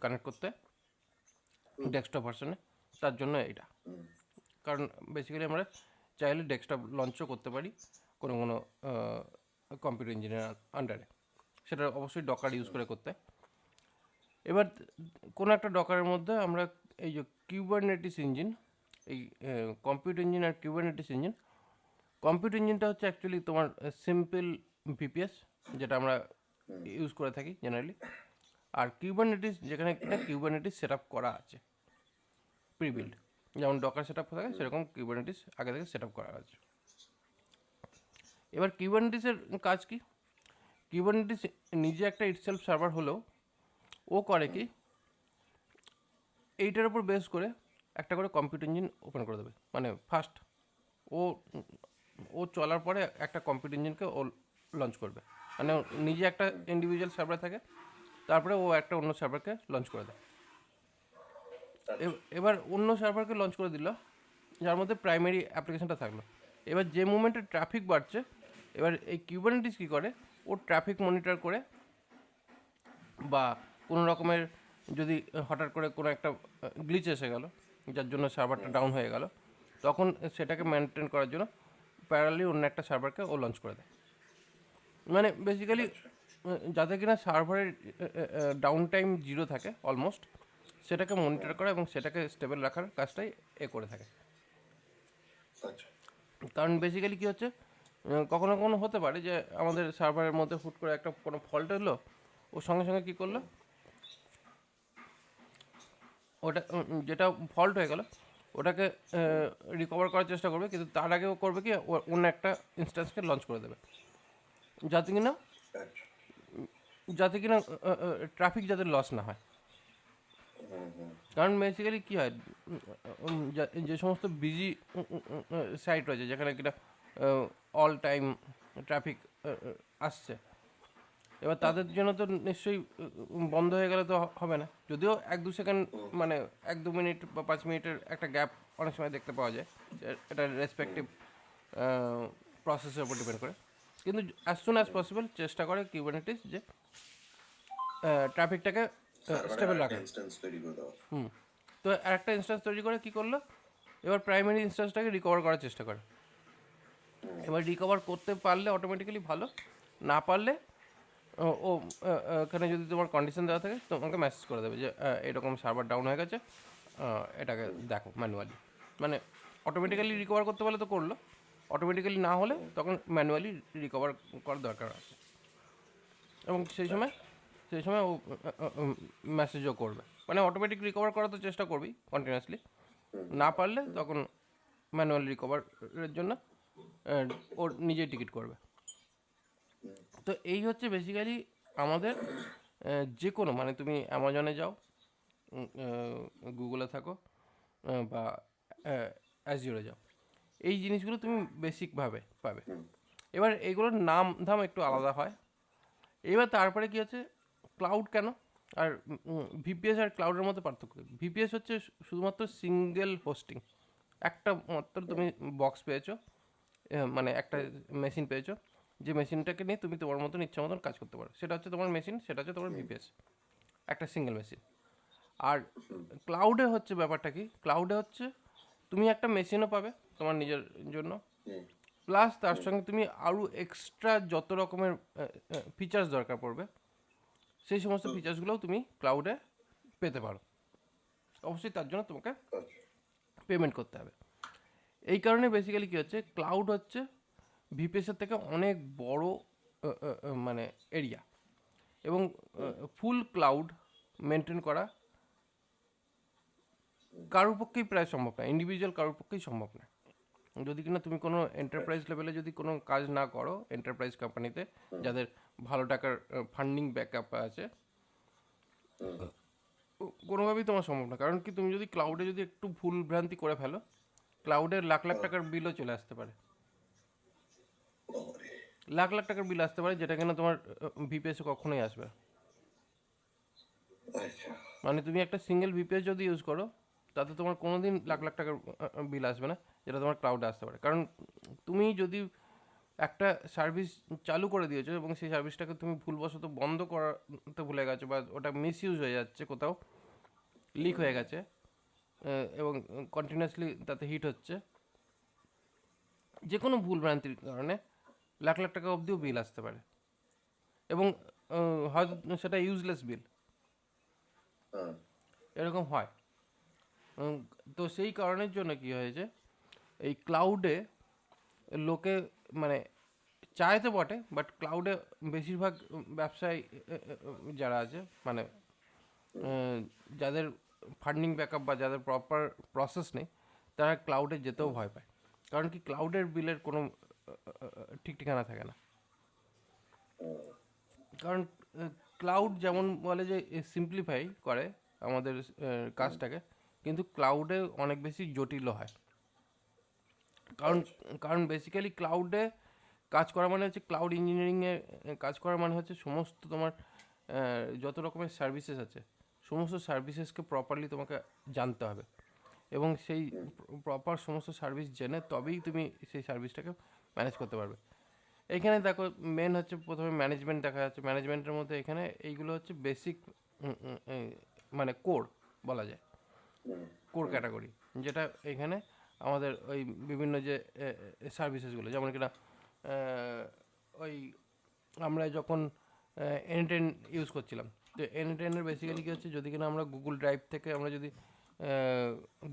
কানেক্ট করতে ডেস্কটপ ভার্সনে, তার জন্য এটা। কারণ বেসিক্যালি আমরা চাইলে ডেস্কটপ লঞ্চও করতে পারি কোনো কম্পিউটার ইঞ্জিনের আন্ডারে, সেটা অবশ্যই ডকার ইউজ করে করতে। এবার কোনো একটা ডকারের মধ্যে আমরা এই যে কিউবারনেটিস ইঞ্জিন, এই কম্পিউটার ইঞ্জিন আর কিউবারনেটিস ইঞ্জিন, কম্পিউটার ইঞ্জিনটা হচ্ছে অ্যাকচুয়ালি তোমার সিম্পল ভিপিএস যেটা আমরা ইউজ করে থাকি জেনারেলি, আর কিউবারনেটিস যেখানে কিউবারনেটিস সেট আপ করা আছে প্রিবিল্ড, যেমন ডকার সেট আপ থাকে সেরকম কিউবারনেটিস আগে থেকে সেট আপ করা আছে। এবার কিউবারনেটিসের কাজ কি? কিউবারনেটিস নিজে একটা ইটসেলফ সার্ভার হলেও ও করে কি, এইটার উপর বেস করে একটা করে কম্পিউটার ইঞ্জিন ওপেন করে দেবে। মানে ফার্স্ট ও চলার পরে একটা কম্পিউটার ইঞ্জিনকে ও লঞ্চ করবে, মানে নিজে একটা ইন্ডিভিজুয়াল সার্ভার থাকে, তারপরে ও একটা অন্য সার্ভারকে লঞ্চ করে দেয়। এবার অন্য সার্ভারকে লঞ্চ করে দিল যার মধ্যে প্রাইমারি অ্যাপ্লিকেশনটা থাকলো। এবার যে মুভমেন্টে ট্রাফিক বাড়ছে, এবার এই কিউবারনেটিস কী করে, ও ট্রাফিক মনিটর করে, বা কোনো রকমের যদি হঠাৎ করে কোনো একটা গ্লিচ এসে গেল যার জন্য সার্ভারটা ডাউন হয়ে গেল, তখন সেটাকে মেনটেন করার জন্য প্যারালি অন্য একটা সার্ভারকে ও লঞ্চ করে দেয়। মানে বেসিক্যালি যাতে কিনা সার্ভারের ডাউন টাইম জিরো থাকে অলমোস্ট, সেটাকে মনিটর করা এবং সেটাকে স্টেবল রাখার কাজটাই এ করে থাকে। কারণ বেসিক্যালি কী হচ্ছে, কখনো কখনো হতে পারে যে আমাদের সার্ভারের মধ্যে হুট করে একটা কোনো ফল্ট এলো, ও সঙ্গে সঙ্গে কী করলো, ওটা যেটা ফল্ট হয়ে গেল ওটাকে রিকভার করার চেষ্টা করবে, কিন্তু তার আগেও করবে কি অন্য একটা ইনস্ট্যান্সকে লঞ্চ করে দেবে, যাতে কিনা ট্রাফিক যাতে লস না হয়। কারণ বেসিক্যালি কী হয়, যে সমস্ত বিজি সাইট রয়েছে যেখানে কিনা অল টাইম ট্রাফিক আসছে, এবার তাদের জন্য তো নিশ্চয়ই বন্ধ হয়ে গেলে তো হবে না। যদিও 1-2 সেকেন্ড, মানে 1-2 মিনিট বা 5 মিনিটের একটা গ্যাপ অনেক সময় দেখতে পাওয়া যায়, এটা রেসপেক্টিভ প্রসেসের উপর ডিপেন্ড করে, কিন্তু অ্যাজ সুন অ্যাজ পসিবল চেষ্টা করে কিউবারনেটিস যে ট্রাফিকটাকে স্টেবল রাখা। তো একটা ইনস্ট্যান্স তৈরি করে কী করলো, এবার প্রাইমারি ইনস্ট্যান্সটাকে রিকভার করার চেষ্টা করে। এবার রিকভার করতে পারলে অটোমেটিক্যালি ভালো, না পারলে ওখানে যদি তোমার কন্ডিশন দেওয়া থাকে তোমাকে মেসেজ করে দেবে যে এরকম সার্ভার ডাউন হয়ে গেছে, এটাকে দেখো ম্যানুয়ালি। মানে অটোমেটিক্যালি রিকভার করতে পারলে তো করলো, অটোমেটিক্যালি না হলে তখন ম্যানুয়ালি রিকভার করার দরকার আছে, এবং সেই সময় ও মেসেজও করবে। মানে অটোমেটিক রিকভার করার তো চেষ্টা করবি কন্টিনিউয়াসলি, না পারলে তখন ম্যানুয়াল রিকভারের জন্য ওর নিজেই টিকিট করবে। তো এই হচ্ছে বেসিক্যালি আমাদের যে কোনো, মানে তুমি অ্যামাজনে যাও, গুগলে থাকো, বা অ্যাজিওরে যাও, এই জিনিসগুলো তুমি বেসিকভাবে পাবে। এবার এইগুলোর নাম ধাম একটু আলাদা হয়। এবার তারপরে কী হচ্ছে, ক্লাউড কেন, আর ভিপিএস আর ক্লাউডের মধ্যে পার্থক্য। ভিপিএস হচ্ছে শুধুমাত্র সিঙ্গেল হোস্টিং, একটা মাত্র তুমি বক্স পেয়েছো, মানে একটা মেশিন পেয়েছো, যে মেশিনটাকে নিয়ে তুমি তোমার মতন ইচ্ছা মতন কাজ করতে পারো, সেটা হচ্ছে তোমার মেশিন, সেটা হচ্ছে তোমার ভিপিএস, একটা সিঙ্গেল মেশিন। আর ক্লাউডে হচ্ছে ব্যাপারটা কি, ক্লাউডে হচ্ছে তুমি একটা মেশিনও পাবে তোমার নিজের জন্য, প্লাস তার সঙ্গে তুমি আরও এক্সট্রা যত রকমের ফিচার্স দরকার পড়বে সেই সমস্ত ফিচার্সগুলোও তুমি ক্লাউডে পেতে পারো। অবশ্যই তার জন্য তোমাকে আচ্ছা পেমেন্ট করতে হবে। এই কারণে বেসিক্যালি কী হচ্ছে, ক্লাউড হচ্ছে ভিপিএসের থেকে অনেক বড় মানে এরিয়া, এবং ফুল ক্লাউড মেনটেন করা কারোর পক্ষেই প্রায় সম্ভব না, ইন্ডিভিজুয়াল কারোর পক্ষেই সম্ভব না। যদি কিনা তুমি কোনো এন্টারপ্রাইজ লেভেলে যদি কোনো কাজ না করো এন্টারপ্রাইজ কোম্পানিতে, যাদের ভালো টাকার ফান্ডিং ব্যাকআপ আছে, কোনোভাবেই তোমার সম্ভব না। কারণ কি, তুমি যদি ক্লাউডে যদি একটু ভুল ভ্রান্তি করে ফেলো, ক্লাউডের লাখ লাখ টাকার বিলও চলে আসতে পারে, বাবারে। লাখ লাখ টাকার বিল আসতে পারে, যেটা কিনা তোমার ভিপিএসে কখনোই আসবে না। আচ্ছা মানে তুমি একটা সিঙ্গেল ভিপিএস যদি ইউজ করো, তাতে তোমার কোনো দিন লাখ লাখ টাকার বিল আসবে না, যেটা তোমার ক্লাউডে আসতে পারে। কারণ তুমি যদি একটা সার্ভিস চালু করে দিয়েছো এবং সেই সার্ভিসটাকে তুমি ভুলবশত বন্ধ করাতে ভুলে গেছো, বা ওটা মিস ইউজ হয়ে যাচ্ছে, কোথাও লিক হয়ে গেছে, এবং কন্টিনিউয়াসলি তাতে হিট হচ্ছে, যে কোনো ভুল ভ্রান্তির কারণে লাখ লাখ টাকা অবধিও বিল আসতে পারে, এবং হয়তো সেটা ইউজলেস বিল, হ্যাঁ এরকম হয়। তো সেই কারণের জন্য কি হয়েছে, এই ক্লাউডে লোকে মানে চায় তো বটে, বাট ক্লাউডে বেশিরভাগ ব্যবসায়ী যারা আছে, মানে যাদের ফান্ডিং ব্যাকআপ বা যাদের প্রপার প্রসেস নেই, তারা ক্লাউডে যেতেও ভয় পায়। কারণ কি, ক্লাউডের বিলের কোনো ঠিক ঠিকানা থাকে না। কারণ ক্লাউড যেমন বলে যে সিম্পলিফাই করে আমাদের কাজটাকে, কিন্তু ক্লাউডে অনেক বেশি জটিলও হয়। কারণ কারণ বেসিক্যালি ক্লাউডে কাজ করা মানে হচ্ছে, ক্লাউড ইঞ্জিনিয়ারিংয়ে কাজ করা মানে হচ্ছে সমস্ত তোমার যত রকমের সার্ভিসেস আছে, সমস্ত সার্ভিসেসকে প্রপারলি তোমাকে জানতে হবে, এবং সেই প্রপার সমস্ত সার্ভিস জেনে তবেই তুমি সেই সার্ভিসটাকে ম্যানেজ করতে পারবে। এইখানে দেখো, মেন হচ্ছে প্রথমে ম্যানেজমেন্ট দেখা যাচ্ছে। ম্যানেজমেন্টের মধ্যে এখানে এইগুলো হচ্ছে বেসিক, মানে কোর বলা যায়, কোর ক্যাটাগরি, যেটা এখানে আমাদের ওই বিভিন্ন যে সার্ভিসেসগুলো, যেমন কিনা ওই আমরা যখন এনটেন ইউজ করছিলাম, তো এনটেনের বেসিক্যালি কী হচ্ছে, যদি কিনা আমরা গুগল ড্রাইভ থেকে আমরা যদি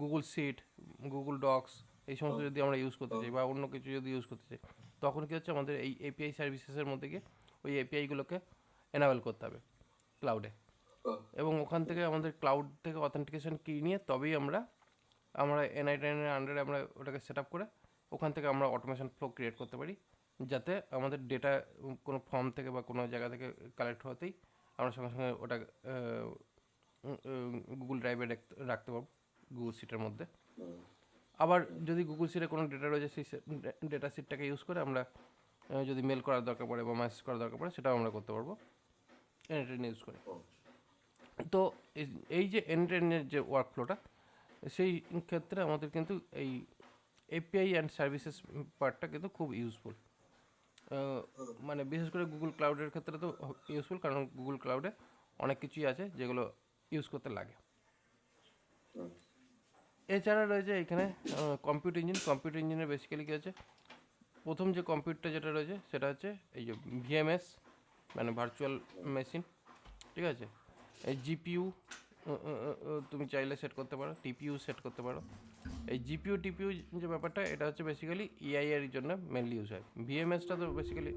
গুগল সিট, গুগল ডক্স এই সমস্ত যদি আমরা ইউজ করতে চাই, বা অন্য কিছু যদি ইউজ করতে চাই, তখন কী হচ্ছে, আমাদের এই এপিআই সার্ভিসেসের মধ্যে গিয়ে ওই এপিআইগুলোকে এনাবেল করতে হবে ক্লাউডে, এবং ওখান থেকে আমাদের ক্লাউড থেকে অথেন্টিকেশন কি নিয়ে তবেই আমরা এনআই10 আন্ডারে আমরা ওটাকে সেট আপ করে ওখান থেকে আমরা অটোমেশন ফ্লো ক্রিয়েট করতে পারি, যাতে আমাদের ডেটা কোনো ফর্ম থেকে বা কোনো জায়গা থেকে কালেক্ট হতেই আমরা সঙ্গে সঙ্গে ওটা গুগল ড্রাইভে রাখতে পারবো, গুগল সিটের মধ্যে। আবার যদি গুগল সিটে কোনো ডেটা রয়েছে, সেই ডেটা সিটটাকে ইউজ করে আমরা যদি মেল করার দরকার পড়ে বা মেসেজ করার দরকার পড়ে, সেটাও আমরা করতে পারবো এনটেন ইউজ করে। তো এই যে এনটেনের যে ওয়ার্কফ্লোটা, সেই ক্ষেত্রে আমাদের কিন্তু এই এপিআই অ্যান্ড সার্ভিসেস পার্টটা কিন্তু খুব ইউজফুল। মানে বিশেষ করে গুগল ক্লাউডের ক্ষেত্রে তো ইউজফুল, কারণ গুগল ক্লাউডে অনেক কিছুই আছে যেগুলো ইউজ করতে লাগে। এছাড়া রয়েছে এখানে কম্পিউটার ইঞ্জিন। কম্পিউটার ইঞ্জিনে বেসিক্যালি কী আছে, প্রথম যে কম্পিউটারটা যেটা রয়েছে সেটা হচ্ছে এই যে ভিএমএস, মানে ভার্চুয়াল মেশিন, ঠিক আছে। এই জিপিইউ তুমি চাইলে সেট করতে পারো, টিপিইউ সেট করতে পারো। এই জিপিইউ টিপিইউ যে ব্যাপারটা, এটা হচ্ছে বেসিক্যালি এআই এর জন্য মেনলি ইউজ হয়। ভিএমএসটা তো বেসিক্যালি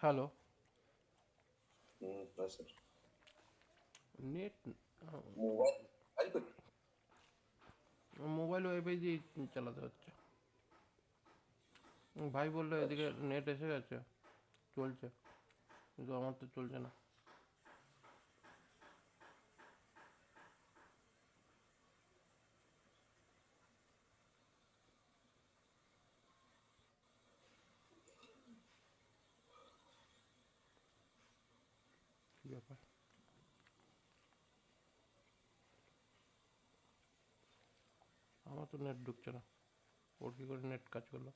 হ্যালো, হ্যাঁ sir. Net mobile wifi? Mobile wifi দিয়ে চালাতে হচ্ছে। ভাই বললো এদিকে আচ্ছা। নেট এসে গেছে, চলছে, কিন্তু আমার তো চলছে না। কি ব্যাপার? আমার তো নেট ঢুকছে না, ওর কি করে নেট কাজ করলো?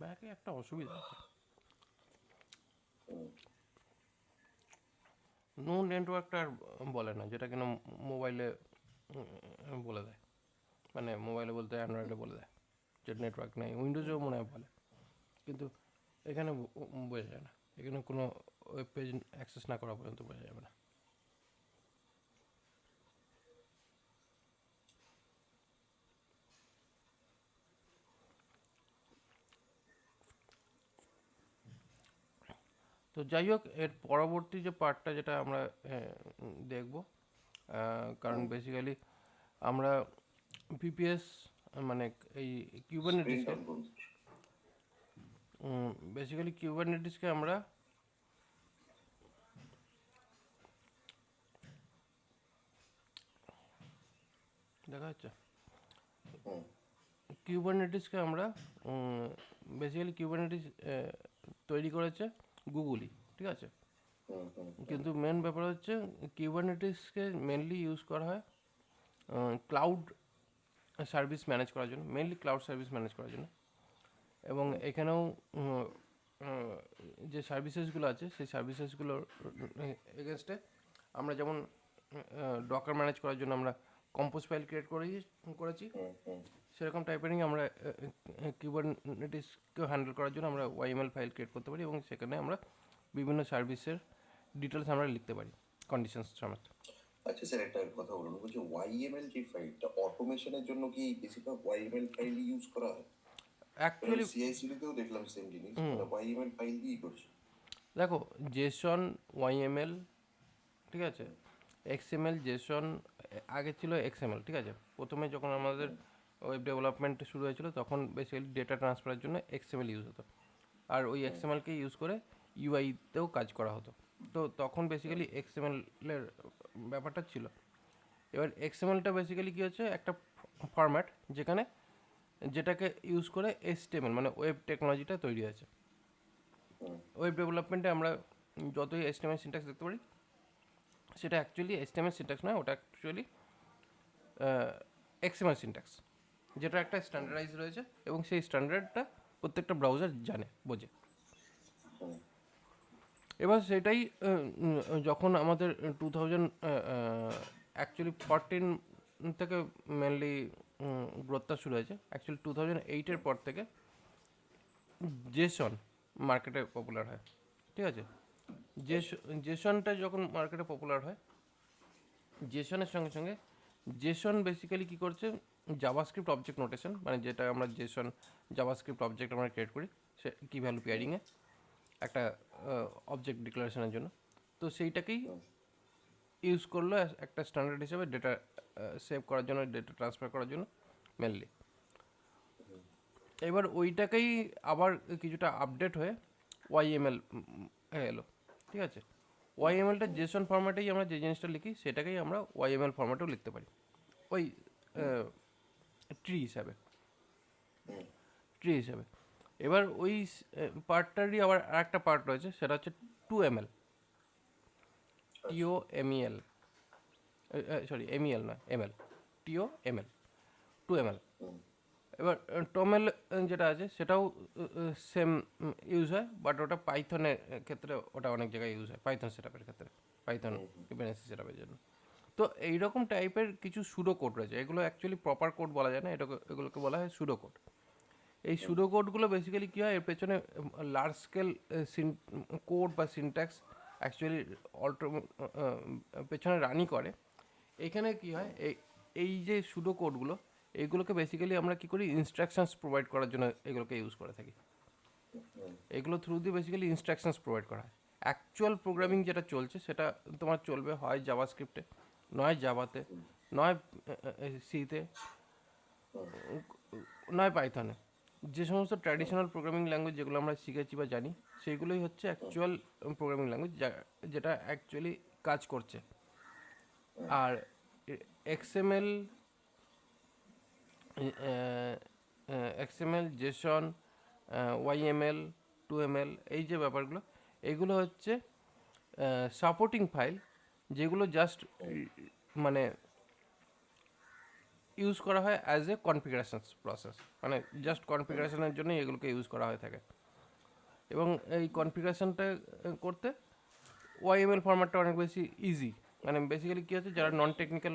ব্যাকে একটা অসুবিধা আছে, হুম, নো নেটওয়ার্কটা আর বলে না, যেটা কিনা মোবাইলে বলে দেয়, মানে মোবাইলে বলতে অ্যান্ড্রয়েডে বলে দেয় যে নেটওয়ার্ক নেই। উইন্ডোজেও মনে হয় বলে, কিন্তু এখানে বোঝা যায় না। এখানে কোনো ওয়েব পেজ অ্যাক্সেস না করা পর্যন্ত বোঝা যাবে না। তো যাই হোক, এর পরবর্তী যে পার্টটা যেটা আমরা দেখব, কারণ বেসিক্যালি আমরা পিপিএস মানে এই স্ক্রিন কিউবারনেটিসকে, টাইম করুন। বেসিক্যালি কিউবারনেটিসকে আমরা দেখা যাচ্ছে, হুম, কিউবারনেটিসকে আমরা বেসিক্যালি কিউবারনেটিস তৈরি করেছে গুগলই, ঠিক আছে? হুম, হুম, কিন্তু মেন ব্যাপার হচ্ছে কিউবারনেটিসকে মেনলি ইউজ করা হয় ক্লাউড সার্ভিস ম্যানেজ করার জন্য, মেনলি ক্লাউড সার্ভিস ম্যানেজ করার জন্য। এবং এখানেও যে সার্ভিসেসগুলো আছে সেই সার্ভিসেসগুলোর এগেনস্টে আমরা যেমন ডকার ম্যানেজ করার জন্য আমরা কম্পোজ ফাইল ক্রিয়েট করেছি, হুম, হুম। সেরকম টাইপেরই আমরা কিউবারনেটিসকে হ্যান্ডেল করার জন্য আমরা ওয়াইএমএল ফাইল ক্রিয়েট করতে পারি, এবং সেখানে আমরা বিভিন্ন সার্ভিসের ডিটেলস আমরা লিখতে পারি কন্ডিশনস সমেত। আচ্ছা স্যার, একটা কথা বলুন, বলছি ওয়াইএমএল যে ফাইলটা অটোমেশনের জন্য কি বেশিরভাগ ওয়াইএমএল ফাইল ইউজ করা হয়? কারণ অ্যাকচুয়ালি সিআইসিডি তেও দেখলাম সেম জিনিস, মানে ওয়াইএমএল ফাইল দিয়েই করছে। দেখো, জেসন, ওয়াইএমএল, ঠিক আছে, এক্সএমএল, জেসন, আগে ছিল এক্সএমএল, ঠিক আছে? প্রথমে যখন আমাদের ওয়েব ডেভেলপমেন্ট শুরু হয়েছিল তখন বেসিক্যালি ডেটা ট্রান্সফারের জন্য এক্সএমএল ইউজ হতো, আর ওই এক্সএমএলকে ইউজ করে ইউআইতেও কাজ করা হতো। তো তখন বেসিক্যালি এক্সএমএলের ব্যাপারটা ছিল। এবার এক্সএমএলটা বেসিক্যালি কী হচ্ছে, একটা ফরম্যাট যেটাকে ইউজ করে এইচটিএমএল মানে ওয়েব টেকনোলজিটা তৈরি হয়েছে। ওয়েব ডেভেলপমেন্টে আমরা যতই এইচটিএমএল সিনট্যাক্স দেখতে পারি, সেটা অ্যাকচুয়ালি এইচটিএমএল সিনট্যাক্স নয়, ওটা অ্যাকচুয়ালি এক্সএমএল সিনট্যাক্স, যেটা একটা স্ট্যান্ডার্ডাইজ রয়েছে, এবং সেই স্ট্যান্ডার্ডটা প্রত্যেকটা ব্রাউজার বোঝে। এবার সেটাই যখন আমাদের 2000 অ্যাকচুয়ালি 14 থেকে মেনলি গ্রোথটা শুরু হয়েছে। অ্যাকচুয়ালি 2008-এর পর থেকে জেসন মার্কেটে পপুলার হয়, ঠিক আছে? জেসনটা যখন মার্কেটে পপুলার হয়, জেসনের সঙ্গে সঙ্গে জেসন বেসিক্যালি কী করছে, জাভাস্ক্রিপ্ট অবজেক্ট নোটেশন, মানে যেটা আমরা জেসন জাভাস্ক্রিপ্ট অবজেক্ট আমরা ক্রিয়েট করি সে কি ভ্যালু পেয়ারিংয়ে একটা অবজেক্ট ডিক্লারেশনের জন্য, তো সেইটাকেই ইউজ করলো একটা স্ট্যান্ডার্ড হিসেবে ডেটা সেভ করার জন্য, ডেটা ট্রান্সফার করার জন্য মেনলি। এবার ওইটাকেই আবার কিছুটা আপডেট হয়ে ওয়াইএমএল এলো, ঠিক আছে? ওয়াইএমএলটা জেসন ফরম্যাটেই আমরা যে জিনিসটা লিখি সেটাকেই আমরা ওয়াইএমএল ফরম্যাটেও লিখতে পারি, ওই ট্রি হিসাবে। এবার ওই পার্টটারই আবার আরেকটা পার্ট রয়েছে, সেটা হচ্ছে 2ML, TOMEL, সরি এমইএল নয়, এমএল, TOML, 2ML। এবার টোমেল যেটা আছে সেটাও সেম ইউজ হয়, বাট ওটা পাইথনের ক্ষেত্রে ওটা অনেক জায়গায় ইউজ হয়, পাইথন সেটআপের ক্ষেত্রে পাইথন ডিপেন্ডেন্সি সেটআপের জন্য। তো এইরকম টাইপের কিছু সুডো কোড রয়েছে, এগুলো অ্যাকচুয়ালি প্রপার কোড বলা যায় না, এগুলোকে বলা হয় সুডো কোড। এই সুডো কোডগুলো বেসিক্যালি কী হয়, এর পেছনে লার্জ স্কেল কোড বা সিনট্যাক্স অ্যাকচুয়ালি পেছনে রানই করে। এখানে কী হয়, এই যে সুডো কোডগুলো, এইগুলোকে বেসিক্যালি আমরা কী করি, ইনস্ট্রাকশনস প্রোভাইড করার জন্য এগুলোকে ইউজ করে থাকি। এগুলো থ্রু দিয়ে বেসিক্যালি ইনস্ট্রাকশনস প্রোভাইড করা হয়। অ্যাকচুয়াল প্রোগ্রামিং যেটা চলছে সেটা তোমার চলবে হয় জাভাস্ক্রিপ্টে, নয় জাভাতে, নয় সিতে, নয় পাইথনে। যে সমস্ত ট্র্যাডিশনাল প্রোগ্রামিং ল্যাঙ্গুয়েজ যেগুলো আমরা শিখেছি বা জানি, সেইগুলোই হচ্ছে অ্যাকচুয়াল প্রোগ্রামিং ল্যাঙ্গুয়েজ যেটা অ্যাকচুয়ালি কাজ করছে। আর এক্সএমএল, জেসন, ওয়াইএমএল, 2ML, এই যে ব্যাপারগুলো, এইগুলো হচ্ছে সাপোর্টিং ফাইল, যেগুলো জাস্ট মানে ইউজ করা হয় অ্যাজ এ কনফিগারেশন প্রসেস, মানে জাস্ট কনফিগারেশনের জন্য এগুলোকে ইউজ করা হয়ে থাকে। এবং এই কনফিগারেশনটা করতে ওয়াইএমএল ফরম্যাটটা অনেক বেশি ইজি। মানে বেসিক্যালি কী হচ্ছে, যারা নন টেকনিক্যাল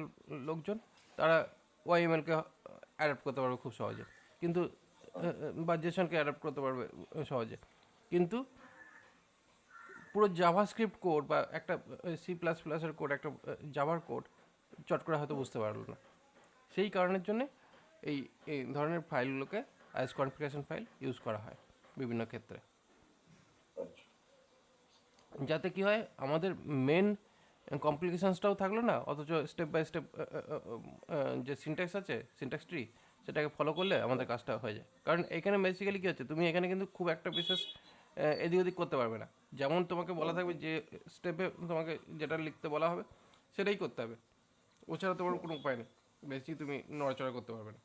লোকজন তারা ওয়াইএমএলকে অ্যাডাপ্ট করতে পারবে খুব সহজে, কিন্তু বা জেসনকে অ্যাডাপ্ট করতে পারবে সহজে, কিন্তু পুরো জাভাস্ক্রিপ্ট কোড বা একটা C++-এর কোড, একটা জাভার কোড চট করে হয়তো বুঝতে পারলো না। সেই কারণের জন্যে এই এই ধরনের ফাইলগুলোকে অ্যাজ কনফিগারেশন ফাইল ইউজ করা হয় বিভিন্ন ক্ষেত্রে, যাতে কি হয়, আমাদের মেন কমপ্লিকেশনসটাও থাকলো না, অথচ স্টেপ বাই স্টেপ যে সিনট্যাক্স আছে, সিনট্যাক্স ট্রি, সেটাকে ফলো করলে আমাদের কাজটা হয়ে যায়। কারণ এখানে বেসিক্যালি কী হচ্ছে, তুমি এখানে কিন্তু খুব একটা বিশেষ এদিক ওদিক করতে পারবে না। যেমন তোমাকে বলা থাকবে, যে স্টেপে তোমাকে যেটা লিখতে বলা হবে সেটাই করতে হবে, ওছাড়া তোমার কোনো উপায় নেই, বেশি তুমি নড়াচড়া করতে পারবে না।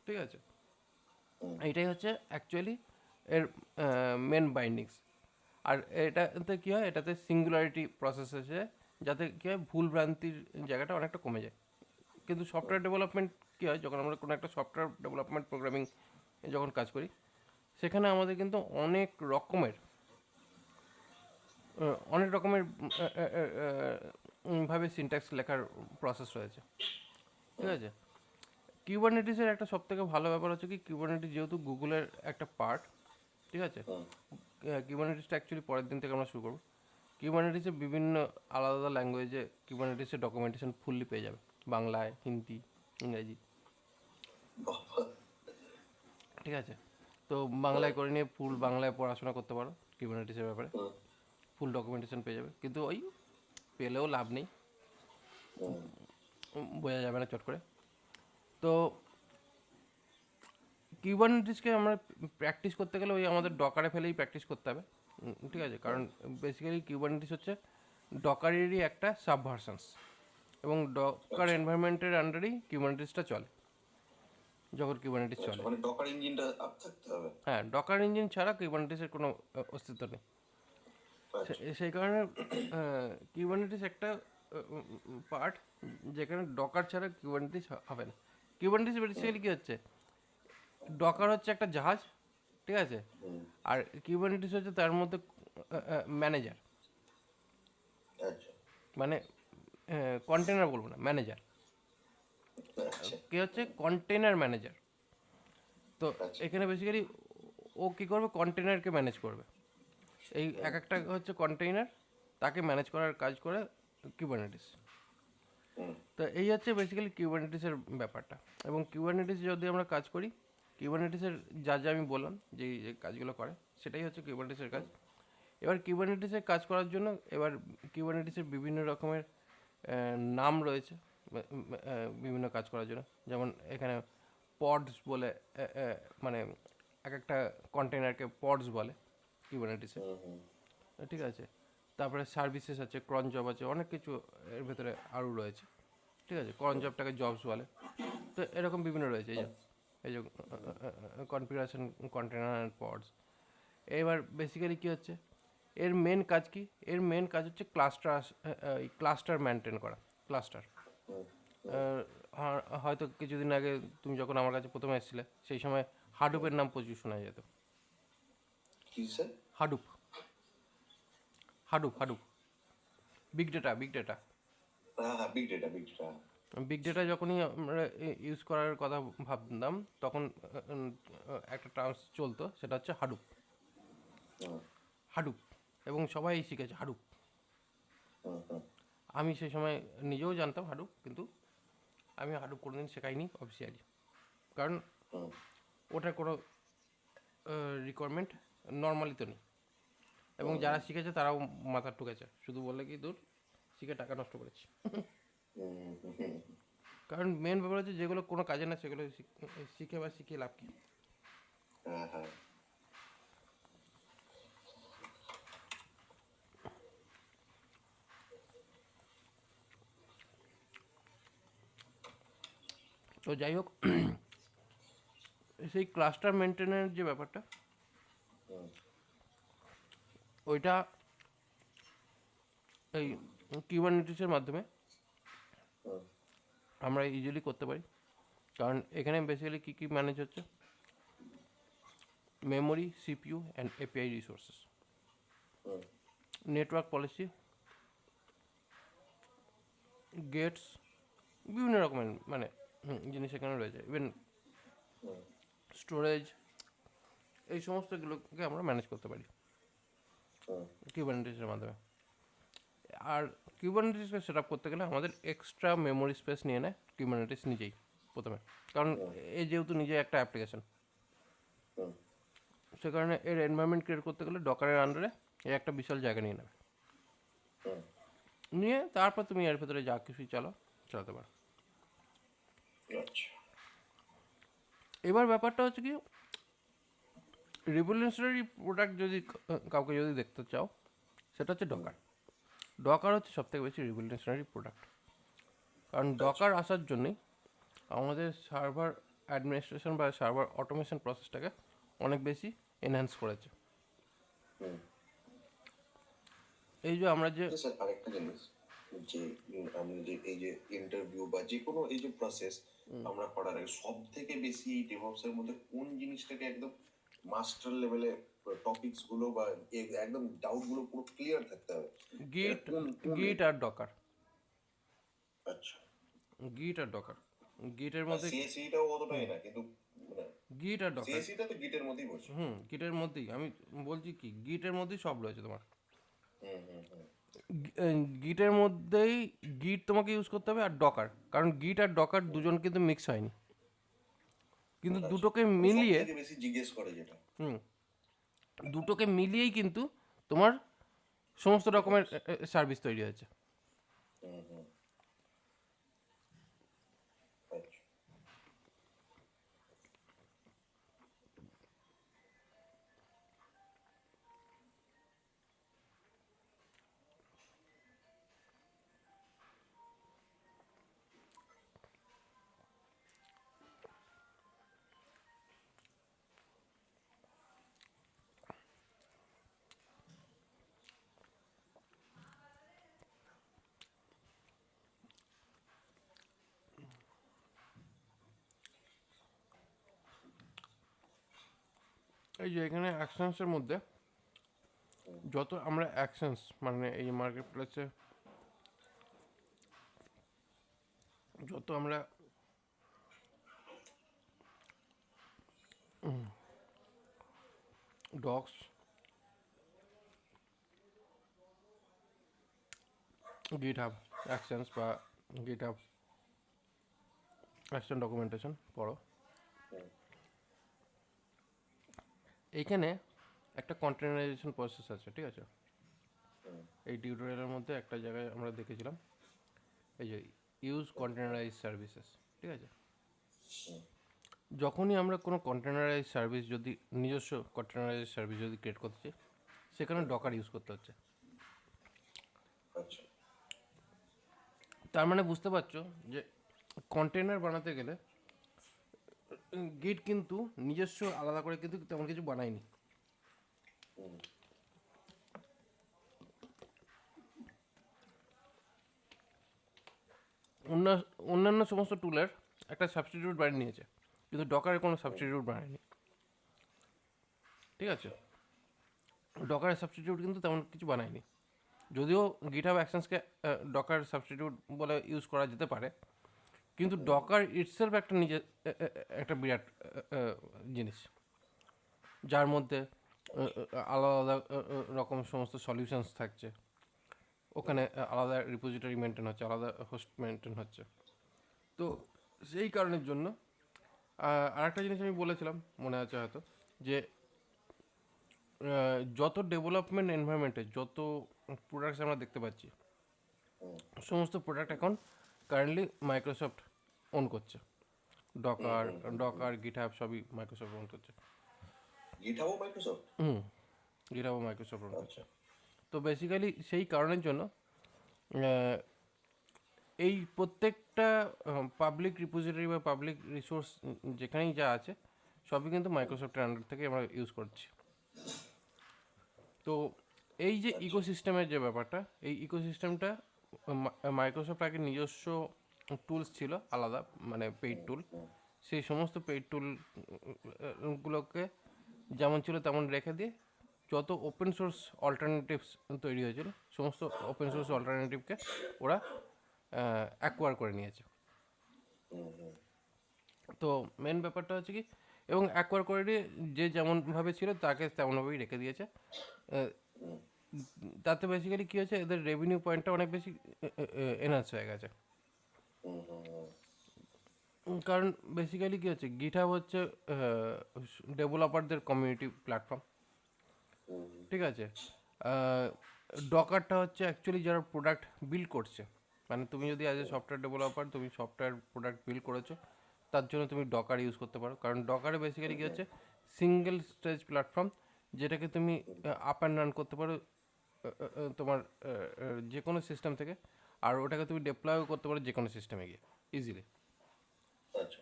ঠিক আছে, এইটাই হচ্ছে অ্যাকচুয়ালি এর মেন বাইন্ডিংস। আর এটাতে কী হয়, এটাতে সিঙ্গুলারিটি প্রসেস আছে, যাতে কী হয়, ভুল ভ্রান্তির জায়গাটা অনেকটা কমে যায়। কিন্তু সফটওয়্যার ডেভেলপমেন্ট কী হয়, যখন আমরা কোনো একটা সফটওয়্যার ডেভেলপমেন্ট প্রোগ্রামিং যখন কাজ করি, সেখানে আমাদের কিন্তু অনেক রকমের ভাবে সিনট্যাক্স লেখার প্রসেস রয়েছে। ঠিক আছে, কিউবারনেটিসের একটা সবথেকে ভালো ব্যাপার হচ্ছে কি, কিউবারনেটিস যেহেতু গুগলের একটা পার্ট, ঠিক আছে, কিউবারনেটিসটা অ্যাকচুয়ালি পরের দিন থেকে আমরা শুরু করবো। কিউবারনেটিসে বিভিন্ন আলাদা আলাদা ল্যাঙ্গুয়েজে কিউবারনেটিসের ডকুমেন্টেশন ফুললি পেয়ে যাবে, বাংলায়, হিন্দি, ইংরেজি। ঠিক আছে, তো বাংলায় করে নিয়ে ফুল বাংলায় পড়াশোনা করতে পারো কিউবারনেটিসের ব্যাপারে, ফুল ডকুমেন্টেশন পেয়ে যাবে। কিন্তু ওই পেলেও লাভ নেই, বোঝা যাবে না চট করে। তো কিউবারনেটিসকে আমরা প্র্যাকটিস করতে গেলে ওই আমাদের ডকারে ফেলেই প্র্যাকটিস করতে হবে। ঠিক আছে, কারণ বেসিক্যালি কিউবারনেটিস হচ্ছে ডকারেরই একটা সাবভার্সনস, এবং ডকার এনভায়রনমেন্টের আন্ডারেই কিউবারনেটিসটা চলে, যখন কিউবারনেটিস চলে। মানে ডকার ইঞ্জিনটা আপ থাকতে হবে। হ্যাঁ, ডকার ইঞ্জিন ছাড়া কিউবারনেটিসের কোনো অস্তিত্ব নেই। সেই কারণে কিউবারনেটিস একটা পার্ট যেখানে ডকার ছাড়া কিউবারনেটিস হবে না। কিউবারনেটিস বেসিক্যালি কী হচ্ছে, ডকার হচ্ছে একটা জাহাজ, ঠিক আছে, আর কিউবারনেটিস হচ্ছে তার মধ্যে ম্যানেজার, মানে কন্টেনার বলবো না, ম্যানেজার। কি হচ্ছে কন্টেনার ম্যানেজার। তো এখানে বেসিক্যালি ও কী করবে, কন্টেনারকে ম্যানেজ করবে। এই এক একটা হচ্ছে কন্টেইনার, তাকে ম্যানেজ করার কাজ করে কিউবারনেটিস। তো এই হচ্ছে বেসিক্যালি কিউবারনেটিসের ব্যাপারটা। এবং কিউবারনেটিস যদি আমরা কাজ করি, কিউবারনেটিসের যা যা আমি বললাম যে যে কাজগুলো করে, সেটাই হচ্ছে কিউবারনেটিসের কাজ। এবার কিউবারনেটিসের কাজ করার জন্য এবার কিউবারনেটিসের বিভিন্ন রকমের নাম রয়েছে বিভিন্ন কাজ করার জন্য। যেমন এখানে পডস বলে, মানে এক একটা কন্টেনারকে পডস বলে কিউবারনেটিসে। ঠিক আছে, তারপরে সার্ভিসেস আছে, ক্রন জব আছে, অনেক কিছু এর ভেতরে আরও রয়েছে। ঠিক আছে, ক্রন জবটাকে জবস বলে। তো এরকম বিভিন্ন রয়েছে, এই যে কনফিগারেশন, কন্টেনার অ্যান্ড পডস। এবার বেসিক্যালি কী হচ্ছে, এর মেন কাজ কি, এর মেন কাজ হচ্ছে ক্লাস্টার মেনটেন করা। ক্লাস্টার হয়তো কিছুদিন আগে তুমি যখন আমার কাছে প্রথমে এসেছিলে, সেই সময় হাডুপের নাম প্রচুর শোনা যেত। Hadoop, Hadoop, Hadoop. Big data, big data. হ্যাঁ, big data, big data. Big data যখনই আমরা ইউজ করার কথা ভাবতাম তখন একটা টার্মস চলতো, সেটা হচ্ছে হাডুপ। হুম, হাডুপ, এবং সবাই শিখেছে হাডুপ। হুম, হুম, আমি সেই সময় নিজেও জানতাম হাডুপ, কিন্তু আমি হাডুপ কোনোদিন শেখাইনি অফিসিয়ালি, কারণ হুম, ওটার কোনো রিকোয়ারমেন্ট নর্মালি তো নেই। এবং হুম, যারা শিখেছে তারাও মাথা ঠুকেছে, শুধু বললে কি দূর শিখে টাকা নষ্ট করেছি। হুম, হুম, হুম। কারণ মেন ব্যাপার হচ্ছে যেগুলো কোনো কাজে না সেগুলো শিখে বা শিখিয়ে লাভ কি? হ্যাঁ, হ্যাঁ। তো যাই হোক, সেই ক্লাস্টার মেনটেনের যে ব্যাপারটা, হুম, ওইটা এই কিউবারনেটিসের মাধ্যমে হুম, আমরা ইজিলি করতে পারি। কারণ এখানে বেসিক্যালি কী কী ম্যানেজ হচ্ছে, memory, CPU and API resources, hmm, network policy, gates, বিভিন্ন রকমের মানে জিনিস এখানে রয়েছে, ইভেন হুম, স্টোরেজ, এই সমস্তগুলোকে আমরা ম্যানেজ করতে পারি হুম। কিউবারনেটিসের মাধ্যমে। আর কিউবারনেটিসকে সেট আপ করতে গেলে আমাদের এক্সট্রা মেমোরি স্পেস নিয়ে নেয় কিউবারনেটিস নিজেই প্রথমে, কারণ এ যেহেতু নিজে একটা অ্যাপ্লিকেশন, হুম, সে কারণে এর এনভায়রনমেন্ট ক্রিয়েট করতে গেলে ডকারের আন্ডারে এর একটা বিশাল জায়গা নিয়ে নেবে, হুম। নিয়ে তারপর তুমি এর ভেতরে যা কিছুই চালাতে পারো। আচ্ছা। এবার ব্যাপারটা হচ্ছে কি, রিভলিউশনারি প্রোডাক্ট যদি কাউকে যদি দেখতে চাও, সেটা হচ্ছে ডকার। ডকার হচ্ছে সবথেকে বেশি রিভলিউশনারি প্রোডাক্ট, কারণ ডকার আসার জন্যই আমাদের সার্ভার অ্যাডমিনিস্ট্রেশন বা সার্ভার অটোমেশন প্রসেসটাকে অনেক বেশি এনহ্যান্স করেছে। হুম। এই যে আমরা যে আচ্ছা স্যার, আরেকটা জিনিস, যে আমি যে এই যে ইন্টারভিউ বা যে কোনো এই যে প্রসেস আমরা করার আগে সব থেকে বেশি ডেভঅপস এর মধ্যে কোন জিনিসটাকে একদম মাস্টার লেভেলে টপিকস গুলো বা একদম ডাউট গুলো পুরো ক্লিয়ার থাকতে হবে, এটা গিট, কোন কোন গিট আর ডকার, আচ্ছা। গিট আর ডকার, গিটের মধ্যে, সিএসিটাও অতটাই না কিন্তু, মানে গিট আর ডকার, সিএসিটা তো গিটের মধ্যেই বসে। গিটের মধ্যেই আমি বলছি কি, গিটের মধ্যেই সব রয়েছে তোমার। হুম, হুম, হুম। গিটের মধ্যেই গিট তোমাকে ইউজ করতে হবে, আর ডকার, কারণ গিট আর ডকার দুজন কিন্তু মিক্স হয়নি, কিন্তু আচ্ছা, দুটোকে মানে সব মিলিয়ে, থেকে বেশি জিজ্ঞেস করে যেটা দুটোকে মিলিয়েই কিন্তু তোমার সমস্ত রকমের ডেভঅপস। সার্ভিস তৈরি হয়েছে। হুম, হুম। আচ্ছা। এই যে এখানে অ্যাকশনসের মধ্যে যত আমরা অ্যাকশনস মানে এই মার্কেট প্লেসে যত আমরা ডক্স, গিট হাব অ্যাকশনস বা গিট হাব অ্যাকশন ডকুমেন্টেশন পড়ো, এইখানে একটা কন্টেনারাইজেশন প্রসেস আছে, ঠিক আছে? এই টিউটোরিয়ালের মধ্যে একটা জায়গায় আমরা দেখেছিলাম এই যে ইউজ কন্টেনারাইজ সার্ভিসেস, ঠিক আছে? যখনই আমরা কোনো কন্টেনারাইজ সার্ভিস যদি নিজস্ব কন্টেনারাইজ সার্ভিস যদি ক্রিয়েট করতে চাই, সেখানে ডকার ইউজ করতে হচ্ছে। আচ্ছা। তার মানে বুঝতে পারছো যে কন্টেনার বানাতে গেলে গিট কিন্তু নিজস্ব আলাদা করে কিন্তু তেমন কিছু বানায়নি। অন্যান্য সমস্ত টুলের একটা সাবস্টিটিউট বানিয়ে নিয়েছে, কিন্তু ডকারের কোনো সাবস্টিটিউট বানায়নি, ঠিক আছে? ডকারের সাবস্টিটিউট কিন্তু তেমন কিছু বানায়নি। যদিও গিটহাব অ্যাকশনসকে ডকার সাবস্টিটিউট বলে ইউজ করা যেতে পারে, কিন্তু ডকার ইটসেলফ একটা নিজের একটা বিরাট জিনিস, যার মধ্যে আলাদা আলাদা রকম সমস্ত সলিউশনস থাকছে, ওখানে আলাদা রিপোজিটরি মেনটেন হচ্ছে, আলাদা হোস্ট মেনটেন হচ্ছে। তো সেই কারণের জন্য আরেকটা জিনিস আমি বলেছিলাম, মনে আছে হয়তো, যে যত ডেভেলপমেন্ট এনভায়রনমেন্টে যত প্রোডাক্টস আমরা দেখতে পাচ্ছি, সমস্ত প্রোডাক্ট এখন কারেন্টলি মাইক্রোসফট ওন করছে। ডকার গিটহাব সবই মাইক্রোসফট ওন করছে। গিটহাবও মাইক্রোসফট? গিটহাবও মাইক্রোসফট ওন করছে। আচ্ছা। তো বেসিক্যালি সেই কারণের জন্য আহ, এই প্রত্যেকটা পাবলিক রিপোজিটরি বা পাবলিক রিসোর্স যেখানেই যা আছে, সবই কিন্তু মাইক্রোসফটের আন্ডার থেকে আমরা ইউজ করছি। তো এই যে ইকোসিস্টেমের যে ব্যাপারটা, এই ইকোসিস্টেমটা মাইক্রোসফট আগে নিজস্ব টুলস ছিল আলাদা, মানে পেইড টুল, সেই সমস্ত পেইড টুলগুলোকে যেমন ছিল তেমন রেখে দিয়ে যত ওপেন সোর্স অল্টারনেটিভস তৈরি হয়েছিল, সমস্ত ওপেন সোর্স অল্টারনেটিভকে ওরা অ্যাকোয়ার করে নিয়েছে। তো মেন ব্যাপারটা হচ্ছে কি, এবং অ্যাকোয়ার করে দিয়ে যে যেমনভাবে ছিল তাকে তেমনভাবেই রেখে দিয়েছে। আহ, তাতে বেসিক্যালি কী হয়েছে, এদের রেভিনিউ পয়েন্টটা অনেক বেশি এনহান্স হয়ে গেছে। কারণ বেসিক্যালি কী হচ্ছে, গিটহাব হচ্ছে ডেভেলপারদের কমিউনিটি প্ল্যাটফর্ম, ঠিক আছে। ডকারটা হচ্ছে অ্যাকচুয়ালি যারা প্রোডাক্ট বিল্ড করছে, মানে তুমি যদি অ্যাজ এ সফটওয়্যার ডেভেলপার তুমি সফটওয়্যার প্রোডাক্ট বিল্ড করেছো, তার জন্য তুমি ডকার ইউজ করতে পারো। কারণ ডকারে বেসিক্যালি কী হচ্ছে, সিঙ্গেল স্টেজ প্ল্যাটফর্ম, যেটাকে তুমি আপ অ্যান্ড রান করতে পারো তোমার যে কোনো সিস্টেম থেকে, আর ওটাকে তুমি ডিপ্লয়ও করতে পারো যে কোনো সিস্টেমে গিয়ে ইজিলি। আচ্ছা।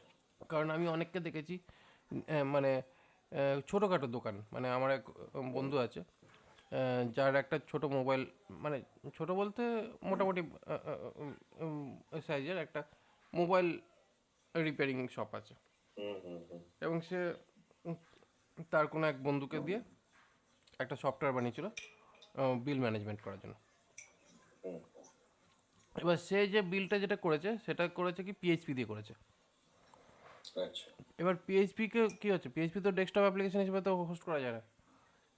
কারণ আমি অনেককে দেখেছি, মানে ছোটোখাটো দোকান, মানে আমার এক বন্ধু আছে, যার একটা ছোট মোবাইল, মানে ছোট বলতে মোটামুটি সাইজের একটা মোবাইল রিপেয়ারিং শপ আছে। এবং সে উম, তার কোনো এক বন্ধুকে দিয়ে একটা সফটওয়্যার বানিয়েছিল বিল ম্যানেজমেন্ট করার জন্য। এবার সে যে বিলটা যেটা করেছে সেটা করেছে কি পিএইচপি দিয়ে করেছে। আচ্ছা। এবার পিএইচপিকে কী হচ্ছে, পিএইচপি তো ডেস্কটপ অ্যাপ্লিকেশন হিসেবে তো হোস্ট করা যায় না।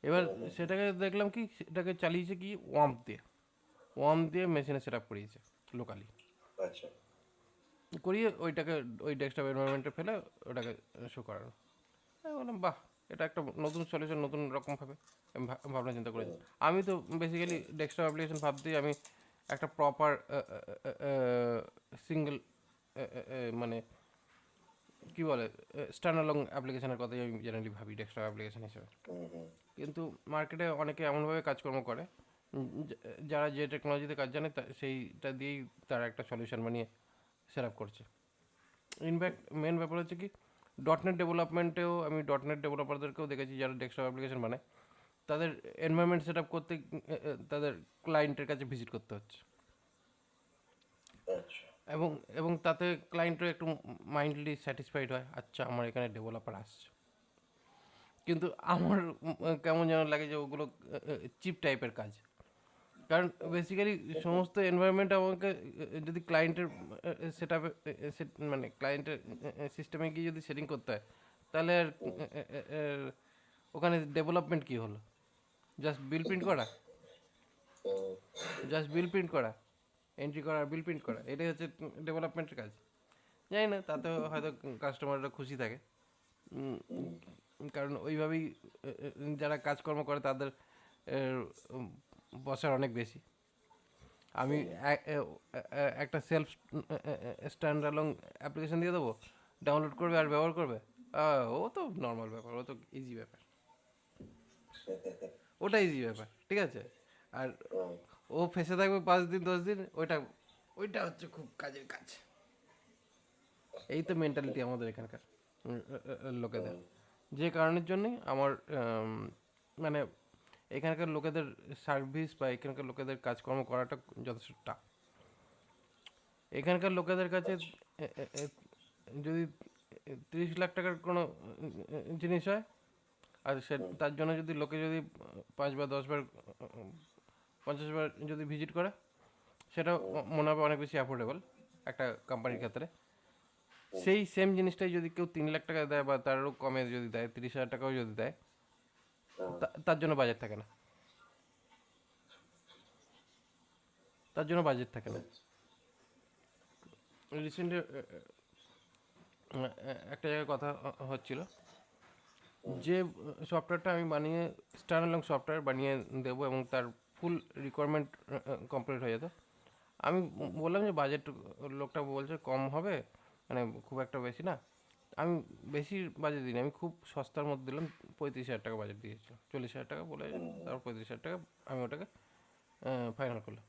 এবার সেটাকে দেখলাম কি, সেটাকে চালিয়েছে কি ওয়ার্ম দিয়ে মেশিনে সেট আপ করিয়েছে লোকালি, আচ্ছা। করিয়ে ওইটাকে ওই ডেস্কটপ এনভায়রনমেন্টে ফেলে ওটাকে শো করানো। আমি বললাম বাহ, এটা একটা নতুন সলিউশন, নতুন রকমভাবে আমি ভাবনা চিন্তা করেছি। আমি তো বেসিক্যালি ডেস্কটপ অ্যাপ্লিকেশন ভাবতেই আমি একটা প্রপার সিঙ্গেল মানে কী বলে স্ট্যান্ডঅ্যালোন অ্যাপ্লিকেশনের কথাই আমি জেনারেলি ভাবি ডেস্কটপ অ্যাপ্লিকেশন হিসেবে। কিন্তু মার্কেটে অনেকে এমনভাবে কাজকর্ম করে, যারা যে টেকনোলজিতে কাজ জানে সেইটা দিয়েই তারা একটা সলিউশন বানিয়ে সেট আপ করছে। ইনফ্যাক্ট মেন ব্যাপার হচ্ছে কি, ডটনেট ডেভেলপমেন্টেও আমি ডটনেট ডেভেলপারদেরকেও দেখেছি যারা ডেস্কটপ অ্যাপ্লিকেশন বানায়, তাদের এনভায়রনমেন্ট সেট আপ করতে তাদের ক্লায়েন্টের কাছে ভিজিট করতে হচ্ছে। আচ্ছা। এবং এবং তাতে ক্লায়েন্টও একটু মাইন্ডলি স্যাটিসফাইড হয়, আচ্ছা আমার এখানে ডেভেলপার আসছে। কিন্তু আমার কেমন যেন লাগে যে ওগুলো চিপ টাইপের কাজ। কারণ বেসিক্যালি সমস্ত এনভায়রনমেন্ট আমাকে যদি ক্লায়েন্টের সেট আপে মানে ক্লায়েন্টের সিস্টেমে গিয়ে যদি সেটিং করতে হয়, তাহলে আর ওখানে ডেভেলপমেন্ট কী হলো, জাস্ট বিল প্রিন্ট করা, এন্ট্রি করা, বিল প্রিন্ট করা, এটাই হচ্ছে ডেভেলপমেন্টের কাজ। জানি না, তাতে হয়তো কাস্টমাররা খুশি থাকে, কারণ ওইভাবেই যারা কাজকর্ম করে তাদের বসার অনেক বেশি। আমি একটা সেলফ স্ট্যান্ডঅ্যালোন অ্যাপ্লিকেশন দিয়ে দেবো, ডাউনলোড করবে আর ব্যবহার করবে, ও তো নর্মাল ব্যাপার, ও তো ইজি ব্যাপার, ওটা ইজি ব্যাপার, ঠিক আছে। আর ও ফেসে থাকবে 5 দিন 10 দিন, ওইটা হচ্ছে খুব কাজের কাজ। এই তো মেন্টালিটি আমাদের এখানকার লোকেদের, যে কারণের জন্যই আমার মানে এখানকার লোকেদের সার্ভিস বা এখানকার লোকেদের কাজকর্ম করাটা যথেষ্ট টাফ। এখানকার লোকেদের কাছে যদি 30 লাখ টাকার কোনো জিনিস হয়, আর তার জন্য যদি লোকে যদি 5 বা 10 বার 50 বার যদি ভিজিট করে, সেটা মনে হবে অনেক বেশি অ্যাফোর্ডেবল একটা কোম্পানির ক্ষেত্রে। সেই সেম জিনিসটাই যদি কেউ 3 লাখ টাকা দেয় বা তারও কমে যদি দেয়, 30,000 টাকাও যদি দেয়, তার জন্য বাজেট থাকে না, তার জন্য বাজেট থাকে না। রিসেন্টলি একটা জায়গায় কথা হচ্ছিল যে সফটওয়্যারটা আমি বানিয়ে, স্ট্যান্ডঅ্যালোন সফটওয়্যার বানিয়ে দেবো এবং তার ফুল রিকোয়ারমেন্ট কমপ্লিট হয়ে যেত। আমি বললাম যে বাজেট, লোকটা বলছে কম হবে, মানে খুব একটা বেশি না। আমি বেশি বাজেট দিইনি, আমি খুব সস্তার মধ্যে দিলাম, 35,000 টাকা বাজেট দিয়েছিলাম। 40,000 টাকা বলে তারপর 35,000 টাকা আমি ওটাকে ফাইনাল করলাম।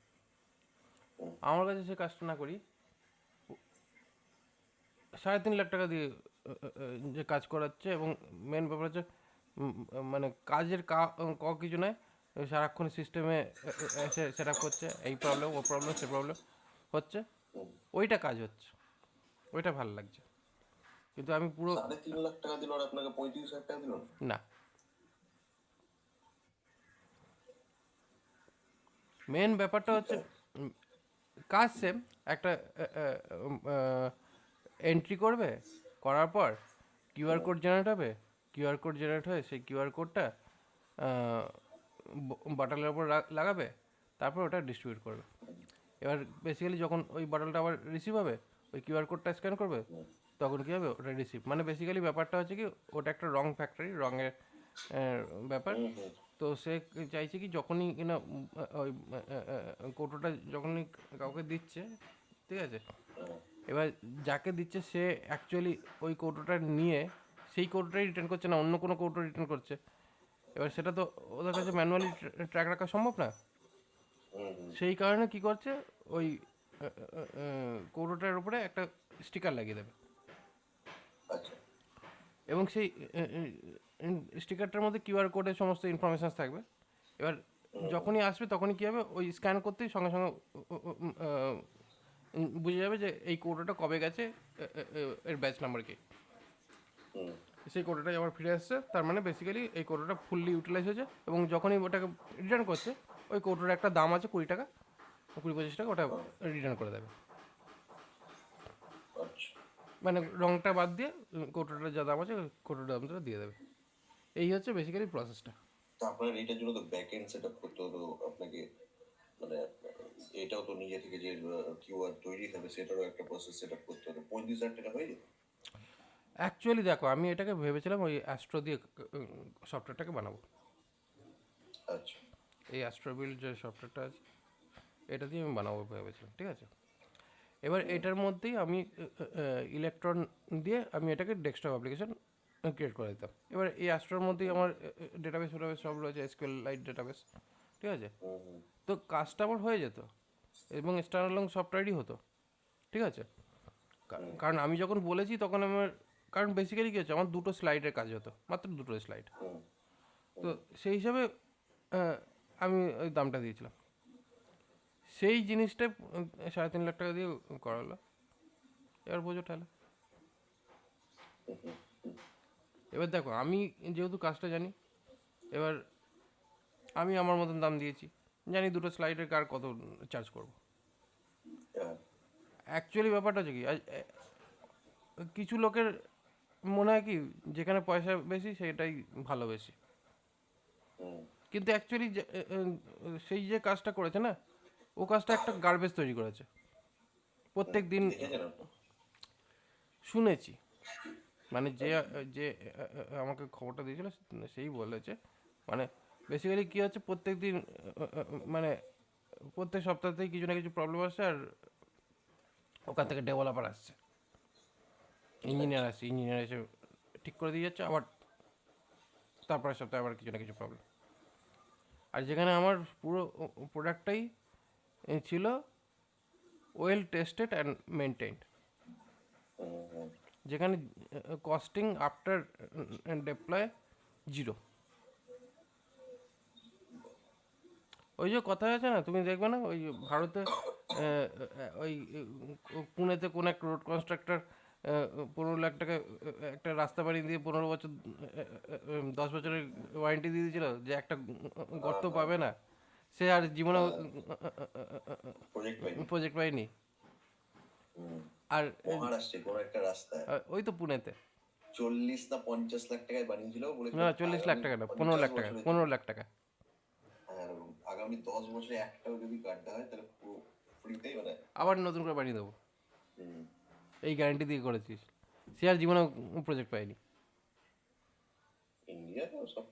আমার কাছে সে কাজটা না করি 3.5 লাখ টাকা দিয়ে যে কাজ করাচ্ছে, এবং মেন ব্যাপার হচ্ছে মানে কাজের কিছু নয়, সারাক্ষণ সিস্টেমে এসে সেট আপ করছে, এই প্রবলেম ও প্রবলেম সে প্রবলেম হচ্ছে, ওইটা কাজ হচ্ছে, ওইটা ভালো লাগছে। কিন্তু আমি পুরো 3.5 লাখ টাকা দিল আর আপনাকে 35,000 টাকা দিল? না, মেন ব্যাপারটা হচ্ছে কাজ সেম, একটা এন্ট্রি করবে, করার পর কিউআর কোড জেনারেট হবে, কিউআর কোড জেনারেট হয়ে সেই কিউআর কোডটা বাটলের ওপর লাগাবে, তারপর ওটা ডিস্ট্রিবিউট করবে। এবার বেসিক্যালি যখন ওই বাটলটা আবার রিসিভ হবে, ওই কিউআর কোডটা স্ক্যান করবে, তখন কী হবে, ওটা রিসিভ। মানে বেসিক্যালি ব্যাপারটা হচ্ছে কি, ওটা একটা রং ফ্যাক্টরি, রঙের ব্যাপার। তো সে চাইছে কি যখনই কিনা ওই কৌটোটা যখনই কাউকে দিচ্ছে, ঠিক আছে, এবার যাকে দিচ্ছে সে অ্যাকচুয়ালি ওই কৌটোটা নিয়ে সেই কৌটোটাই রিটার্ন করছে না, অন্য কোনো কৌটো রিটার্ন করছে। এবার সেটা তো ওদের কাছে ম্যানুয়ালি ট্র্যাক রাখা সম্ভব না। সেই কারণে কি করছে, ওই কৌটোটার উপরে একটা স্টিকার লাগিয়ে দেবে, আচ্ছা। এবং সেই স্টিকারটার মধ্যে কিউআর কোডের সমস্ত ইনফরমেশান থাকবে। এবার যখনই আসবে তখনই কী হবে, ওই স্ক্যান করতেই সঙ্গে সঙ্গে বুঝে যাবে যে এই কৌটোটা কবে গেছে, এর ব্যাচ নাম্বার কি, সেই কৌটোটাই আবার ফিরে আসছে। তার মানে বেসিক্যালি এই কৌটোটা ফুললি ইউটিলাইজ হয়েছে, এবং যখনই ওটাকে রিটার্ন করছে, ওই কৌটোটার একটা দাম আছে 20 টাকা, 20-25 টাকা, ওটা রিটার্ন করে দেবে। আচ্ছা। মানে রংটা বাদ দিয়ে কৌটোটার যা দাম আছে কৌটোটার দামটা দিয়ে দেবে। এই হচ্ছে বেসিক্যালি প্রসেসটা। তো আপনার এটার জন্য তো ব্যাক এন্ড সেট আপ করতে হতো আপনাকে, মানে এটাও তো নিজে থেকে যে কিউআর তৈরি হবে সেটারও একটা প্রসেস সেট আপ করতে হতো। 35,000 টাকা হয়ে যেত? অ্যাকচুয়ালি দেখো, আমি এটাকে ভেবেছিলাম ওই অ্যাস্ট্রো দিয়ে সফটওয়্যারটাকে বানাবো। আচ্ছা। এই অ্যাস্ট্রো বিল্ড যে সফটওয়্যারটা আছে, এটা দিয়ে আমি বানাবো ভেবেছিলাম, ঠিক আছে। এবার এটার মধ্যেই আমি ইলেকট্রন দিয়ে আমি এটাকে ডেস্কটপ অ্যাপ্লিকেশন ক্রিয়েট করে দিতাম। এবার এই অ্যাস্ট্রোর মধ্যেই আমার ডেটাবেস ফেটাবেস সব রয়েছে, এসকিউএল লাইট ডেটাবেস, ঠিক আছে। তো কাজটা আমার হয়ে যেত, এবং স্ট্যান্ডঅ্যালোন সফটওয়্যারই হতো, ঠিক আছে। কারণ আমি যখন বলেছি তখন আমার, কারণ বেসিক্যালি কী হচ্ছে, আমার 2টো স্লাইডের কাজ হতো, মাত্র 2টো স্লাইড। তো সেই হিসাবে আমি ওই দামটা দিয়েছিলাম। সেই জিনিসটা 3.5 লাখ টাকা দিয়ে করালো। এবার বোঝো ঠেলা। এবার দেখো, আমি যেহেতু কাজটা জানি, এবার আমি আমার মতন দাম দিয়েছি, জানি 2টো স্লাইডের কার কত চার্জ করবো। অ্যাকচুয়ালি ব্যাপারটা হচ্ছে কি, কিছু লোকের মনে হয় কি, যেখানে পয়সা বেশি সেটাই ভালো বেশি, কিন্তু অ্যাকচুয়ালি সেই যে কাজটা করেছে না, ও কাজটা একটা গার্বেজ তৈরি করেছে প্রত্যেক দিন, দেখেছেন আপনি? শুনেছি। মানে যে যে আমাকে খবরটা দিয়েছিল সেই বলেছে, মানে বেসিক্যালি কী হচ্ছে, প্রত্যেক দিন মানে প্রত্যেক সপ্তাহতেই কিছু না কিছু প্রবলেম আসছে, আর ওখান থেকে ডেভেলপার আসছে, ইঞ্জিনিয়ার আসছে, ইঞ্জিনিয়ার এসে ঠিক করে দিয়ে যাচ্ছে, আবার তারপরের সপ্তাহে আবার কিছু না কিছু প্রবলেম। আর যেখানে আমার পুরো প্রোডাক্টটাই ছিল ওয়েল টেস্টেড অ্যান্ড মেনটেন্ড, যেখানে কস্টিং আফটার ডিপ্লয় 0। ওই যে কথা আছে না, তুমি দেখবে না, ওই ভারতে ওই পুনেতে কোন এক রোড কনস্ট্রাক্টর 15 লাখ টাকা একটা রাস্তা বানিয়ে দিয়ে 15 বছর 10 বছরের ওয়ারেন্টি দিয়ে দিয়েছিল যে একটা গর্ত পাবে না। সে আর জীবনে প্রজেক্ট পাইনি। প্রজেক্ট পায়নি। হুম। আর মহারাষ্ট্রে কোনো একটা রাস্তায় ওই তো পুনেতে, 40 না 50 লাখ টাকায় বানিয়েছিল, বলেছিল না 40 লাখ আগামী টাকা না, 50 15 লাখ টাকা, বছরের জন্য। 15 লাখ টাকা। আর আগামী 10 বছরে একটাও যদি গাড্ডা হয় তাহলে পুরো ফ্রিতেই মানে। আবার নতুন করে বানিয়ে দেবো, হুম। এই গ্যারান্টি দিয়ে করেছিস। সে আর জীবনে প্রজেক্ট পায়নি। ইন্ডিয়া তো সব।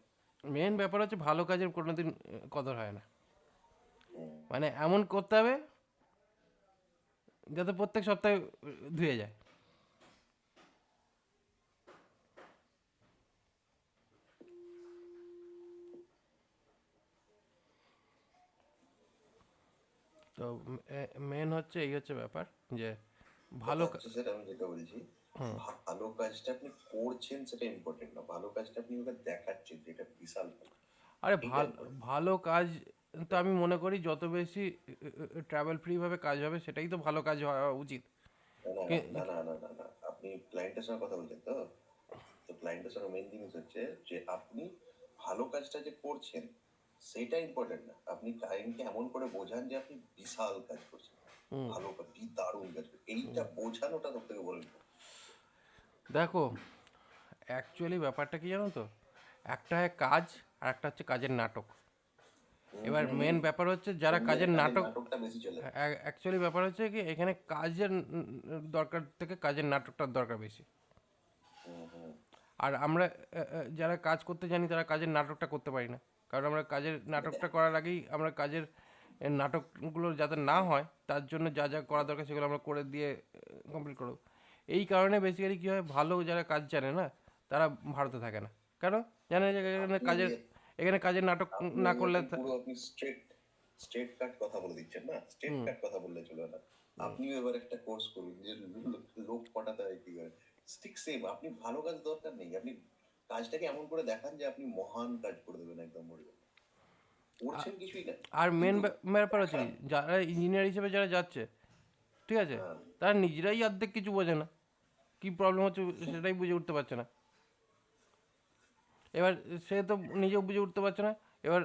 মেন ব্যাপার হচ্ছে ভালো কাজের কোনোদিন কদর হয় না। হুম। মানে এমন করতে হবে যাতে প্রত্যেক সপ্তাহে ধুয়ে যায়। তো মেন হচ্ছে এই হচ্ছে ব্যাপার যে কথা ভালো হচ্ছে স্যার, আমি যেটা বলছি, ভালো কাজটা আপনি করছেন সেটা ইম্পর্টেন্ট না, ভালো কাজটা আপনি ওকে দেখাচ্ছেন যেটা বিশাল ভালো। আরে এইটা ইম্পর্টেন্ট। ভালো কাজ তো আমি মনে করি যত বেশি ট্রাভেল ফ্রি ভাবে কাজ হবে সেটাই তো ভালো কাজ হওয়া উচিত। না না না না না না, আপনি ক্লায়েন্টের সঙ্গে কথা বলছেন তো? তো ক্লায়েন্টের সঙ্গে মেন জিনিস হচ্ছে যে আপনি ভালো কাজটা যে করছেন সেটা ইম্পর্টেন্ট না, আপনি ক্লায়েন্টকে এমন করে বোঝান যে আপনি বিশাল কাজ করছেন, ভালো কাজ, কি দারুণ কাজ করছেন, এইটা বোঝানোটা সব থেকে বড় important। দেখো, অ্যাকচুয়ালি ব্যাপারটা কি জানো তো, একটা হয় কাজ আর একটা হচ্ছে কাজের নাটক। এবার মেন ব্যাপার হচ্ছে যারা কাজের নাটক, নাটকটা বেশি চলে। অ্যাকচুয়ালি ব্যাপার হচ্ছে কি এখানে কাজের দরকার থেকে কাজের নাটকটার দরকার বেশি। আর আমরা যারা কাজ করতে জানি তারা কাজের নাটকটা করতে পারি না, কারণ আমরা কাজের নাটকটা করার আগেই আমরা কাজের নাটকগুলো যাতে না হয় তার জন্য যা যা করা দরকার সেগুলো আমরা করে দিয়ে কমপ্লিট করব। এই কারণে বেসিক্যালি কী হয়, ভালো যারা কাজ জানে না তারা ভারতে থাকে না। কেন জানে যে আপনি এখানে কাজের নাটক আপনি না করলে পুরো আপনি স্ট্রেট স্ট্রেট কাট কথা বলে দিচ্ছেন না, স্ট্রেট কাট কথা বললে চলবে না। আপনিও এবার একটা কোর্স করুন যে লোক পটাতে হয় কি করে। স্টিক সেম, আপনি ভালো কাজ দরকার নেই, আপনি কাজটাকে এমন করে দেখান যে আপনি মহান কাজ করে দেবেন, একদম মরে যাবেন। করছেন কিছুই না, আর মেন কিন্তু ব্যাপার হচ্ছে দেখান। কি, যারা ইঞ্জিনিয়ার হিসেবে যারা যাচ্ছে, ঠিক আছে, হ্যাঁ। তারা নিজেরাই অর্ধেক কিছু বোঝে না, কী প্রবলেম হচ্ছে সেটাই বুঝে উঠতে পারছে না। এবার সে তো নিজেও বুঝে উঠতে পারছে না। এবার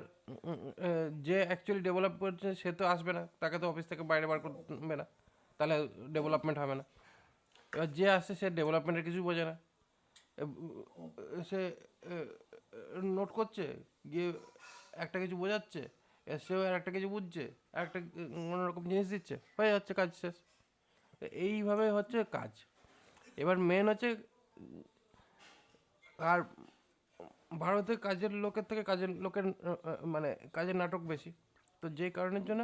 যে অ্যাকচুয়ালি ডেভেলপ করছে সে তো আসবে না, তাকে তো অফিস থেকে বাইরে বার করবে না, তাহলে ডেভেলপমেন্ট হবে না। এবার যে আসছে সে ডেভেলপমেন্টের কিছু বোঝে না। সে নোট করছে, গিয়ে একটা কিছু বোঝাচ্ছে, সেও আর একটা কিছু বুঝছে, আর একটা অন্যরকম জিনিস দিচ্ছে, হয়ে যাচ্ছে কাজ শেষ। তো এইভাবে হচ্ছে কাজ। এবার মেন হচ্ছে, আর ভারতে কাজের লোকের থেকে কাজের লোকের মানে কাজের নাটক বেশি। তো যে কারণের জন্য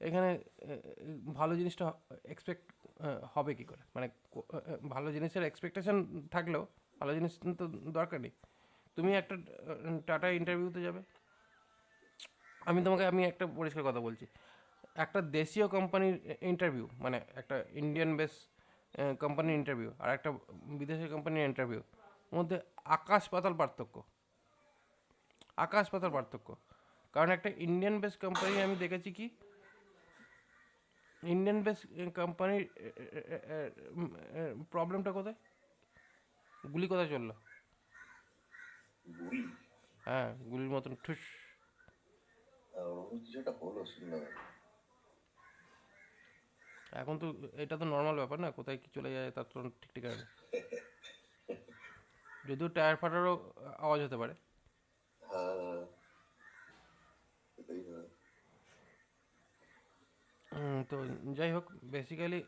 এখানে ভালো জিনিসটা এক্সপেক্ট হবে কি করে, মানে ভালো জিনিসের এক্সপেকটেশন থাকলেও ভালো জিনিস তো দরকার নেই। তুমি একটা টাটা ইন্টারভিউতে যাবে, আমি একটা পরিষ্কার কথা বলছি, একটা দেশীয় কোম্পানির ইন্টারভিউ মানে একটা ইন্ডিয়ান বেস কোম্পানির ইন্টারভিউ আর একটা বিদেশি কোম্পানির ইন্টারভিউ মধ্যে আকাশ পাতাল পার্থক্য, আকাশ পাতাল পার্থক্য। কারণ একটা ইন্ডিয়ান বেস কোম্পানি আমি দেখেছি কি, ইন্ডিয়ান বেস কোম্পানির প্রবলেমটা কোথায়, গুলি কোথায় চললো, গুলি। হ্যাঁ গুলির মতন ঠুস। ওরকম কিছু একটা হলো শুনলাম। এখন তো এটা তো নর্মাল ব্যাপার না, কোথায় কি চলে যায় তার তো ঠিক ঠিকানা নেই। যদিও টায়ার ফাটারও আওয়াজ হতে পারে। হ্যাঁ, এটাই হয়। তো যাই হোক, বেসিক্যালি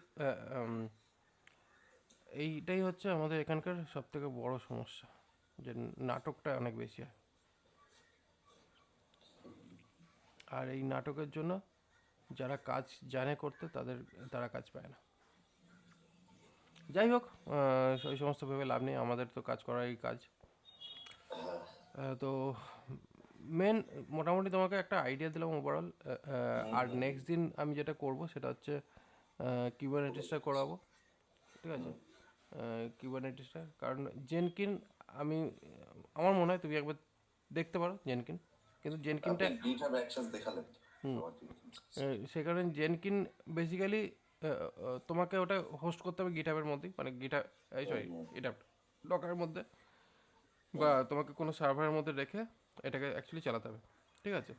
এইটাই হচ্ছে আমাদের এখানকার সব থেকে বড় সমস্যা, যে নাটকটা অনেক বেশি হয়। আর এই নাটকের জন্য যারা কাজ জানে করতে তারা কাজ পায় না। যাই হোক, ওই সমস্ত ভেবে লাভ নেই, আমাদের তো কাজ করাই কাজ। তো মেন মোটামুটি তোমাকে একটা আইডিয়া দিলাম ওভারঅল। আর নেক্সট দিন আমি যেটা করব সেটা হচ্ছে কিউবারনেটিসটা করাবো, ঠিক আছে। কিউবারনেটিসটা কারণ জেনকিন আমি আমার মনে হয় তুমি একবার দেখতে পারো জেনকিন, কিন্তু জেনকিনটা আপনি GitHub অ্যাকসেস দেখালেন তো? আমার সেখানে জেনকিন বেসিক্যালি তোমাকে ওটা হোস্ট করতে হবে গিটহাবের মধ্যেই, মানে গিটহাব, সরি গিটহাব ডকারের মধ্যে, বা তোমাকে কোনো সার্ভারের মধ্যে রেখে এটাকে অ্যাকচুয়ালি চালাতে হবে, ঠিক আছে।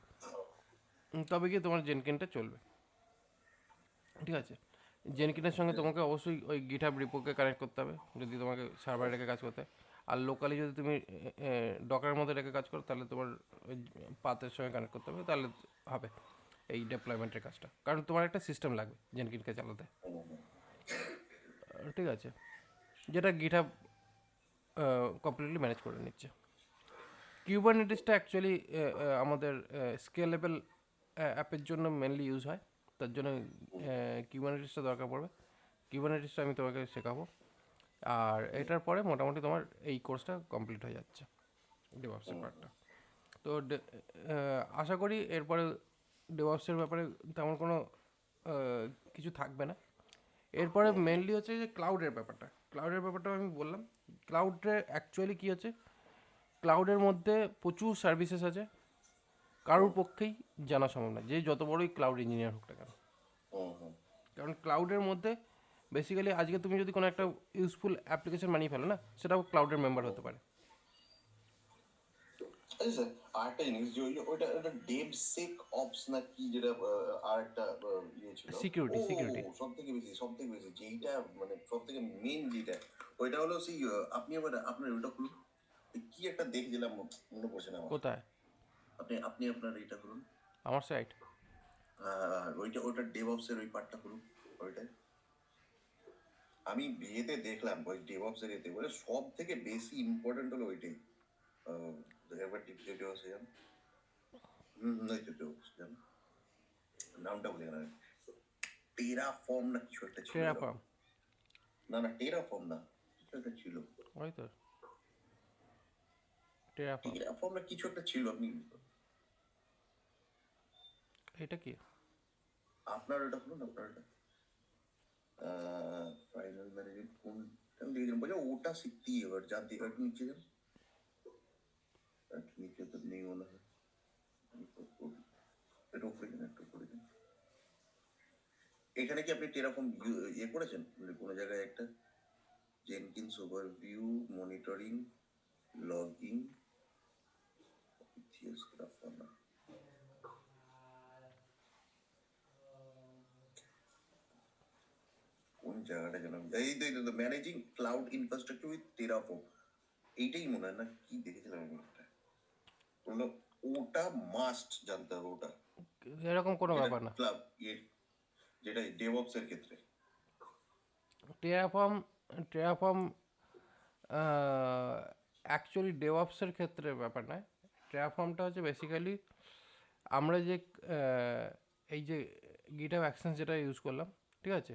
তবে গিয়ে তোমার জেনকিনটা চলবে। ঠিক আছে, জেনকিনের সঙ্গে তোমাকে অবশ্যই ওই গিটহাব রিপোকে কানেক্ট করতে হবে যদি তোমাকে সার্ভারে রেখে কাজ করতে হয়। আর লোকালি যদি তুমি ডকারের মধ্যে রেখে কাজ করো তাহলে তোমার ওই পাথের সঙ্গে কানেক্ট করতে হবে, তাহলে হবে এই ডেপ্লয়মেন্টের কাজটা, কারণ তোমার একটা সিস্টেম লাগবে জেনকিনকে চালাতে। ঠিক আছে, যেটা গিটহাব কমপ্লিটলি ম্যানেজ করে নিচ্ছে। কিউবারনেটিসটা অ্যাকচুয়ালি আমাদের স্কেলেবল অ্যাপের জন্য মেনলি ইউজ হয়, তার জন্য কিউবারনেটিসটা দরকার পড়বে। কিউবারনেটিসটা আমি তোমাকে শেখাবো, আর এটার পরে মোটামুটি তোমার এই কোর্সটা কমপ্লিট হয়ে যাচ্ছে ডেভঅপসের পার্টটা। তো আশা করি এরপরে ডেভঅপসের ব্যাপারে তেমন কোনো কিছু থাকবে না। এরপরে মেনলি হচ্ছে যে ক্লাউডের ব্যাপারটা আমি বললাম। ক্লাউডে অ্যাকচুয়ালি কী হচ্ছে, ক্লাউডের মধ্যে প্রচুর সার্ভিসেস আছে, কারোর পক্ষেই জানা সম্ভব না, যে যত বড়ই ক্লাউড ইঞ্জিনিয়ার হোক না কেন। কারণ ক্লাউডের মধ্যে বেসিক্যালি আজকে তুমি যদি কোনো একটা ইউজফুল অ্যাপ্লিকেশন বানিয়ে ফেলো না, সেটাও ক্লাউডের মেম্বার হতে পারে। আচ্ছা স্যার, আরেকটা জিনিস যে ওইটা ওটা ডেভসেক অপস না কি, যেটা আরেকটা ইয়ে ছিল, সিকিউরিটি সব থেকে বেশি যেইটা মানে সব থেকে মেন যেটা, ওইটা হলো সেই আপনি আবার আপনার ওইটা খুলুন, কি একটা দেখছিলাম মনে পড়ছে না আমার। কোথায়? আপনি আপনার এটা খুলুন, আমার সাইট। ওইটা ডেভঅপসের ওই পার্টটা খুলুন। ওইটাই আমি বিয়েতে দেখলাম, ওই ডেভঅপস এর এতে বলে সব থেকে বেশি ইম্পর্টেন্ট হলো ওইটাই। একবার ডেভঅপস যান, ওই তো ডেভঅপস যান, নামটা বলে গেলাম, টেরাফর্ম না কিছু একটা ছিল। টেরাফর্ম? না টেরাফর্ম না, কিছু একটা ছিল। ওই তো টেরাফর্ম। টেরাফর্ম না কিছু একটা ছিল। আপনি এটা কি? আপনার ওটা খুলুন, আপনার ওটা ফাইনাল ম্যানেজমেন্ট কোনটা লিখেছেন বলে ওটা শিখতেই এবার জানতে, একটু নিচে যান, একটু নিচে তো নেই মনে হয়, একটু উপরে যান, একটু উপরে যান। এখানে কি আপনি টেরাফর্ম ইয়ে করেছেন মানে কোনো জায়গায় একটা জেনকিন্স ওভারভিউ, মনিটরিং, লগইন, ইথিওস গ্রাফানা, কোন জায়গাটা যেন, এই তো ম্যানেজিং ক্লাউড ইনফ্রাস্ট্রাকচার উইথ টেরাফর্ম, এইটাই মনে হয় না কি দেখেছিলাম আমি একটা, বললো ওটা মাস্ট জানতে হবে ওটা, এরকম কোনো ব্যাপার না। ক্লাব ইয়ে যেটা ডেভঅপস এর ক্ষেত্রে। টেরাফর্ম অ্যাকচুয়ালি ডেভঅপসের ক্ষেত্রে ব্যাপার নয়। টেরাফর্মটা হচ্ছে বেসিক্যালি আমরা যে এই যে গিটহাব অ্যাকশনস যেটা ইউজ করলাম, ঠিক আছে,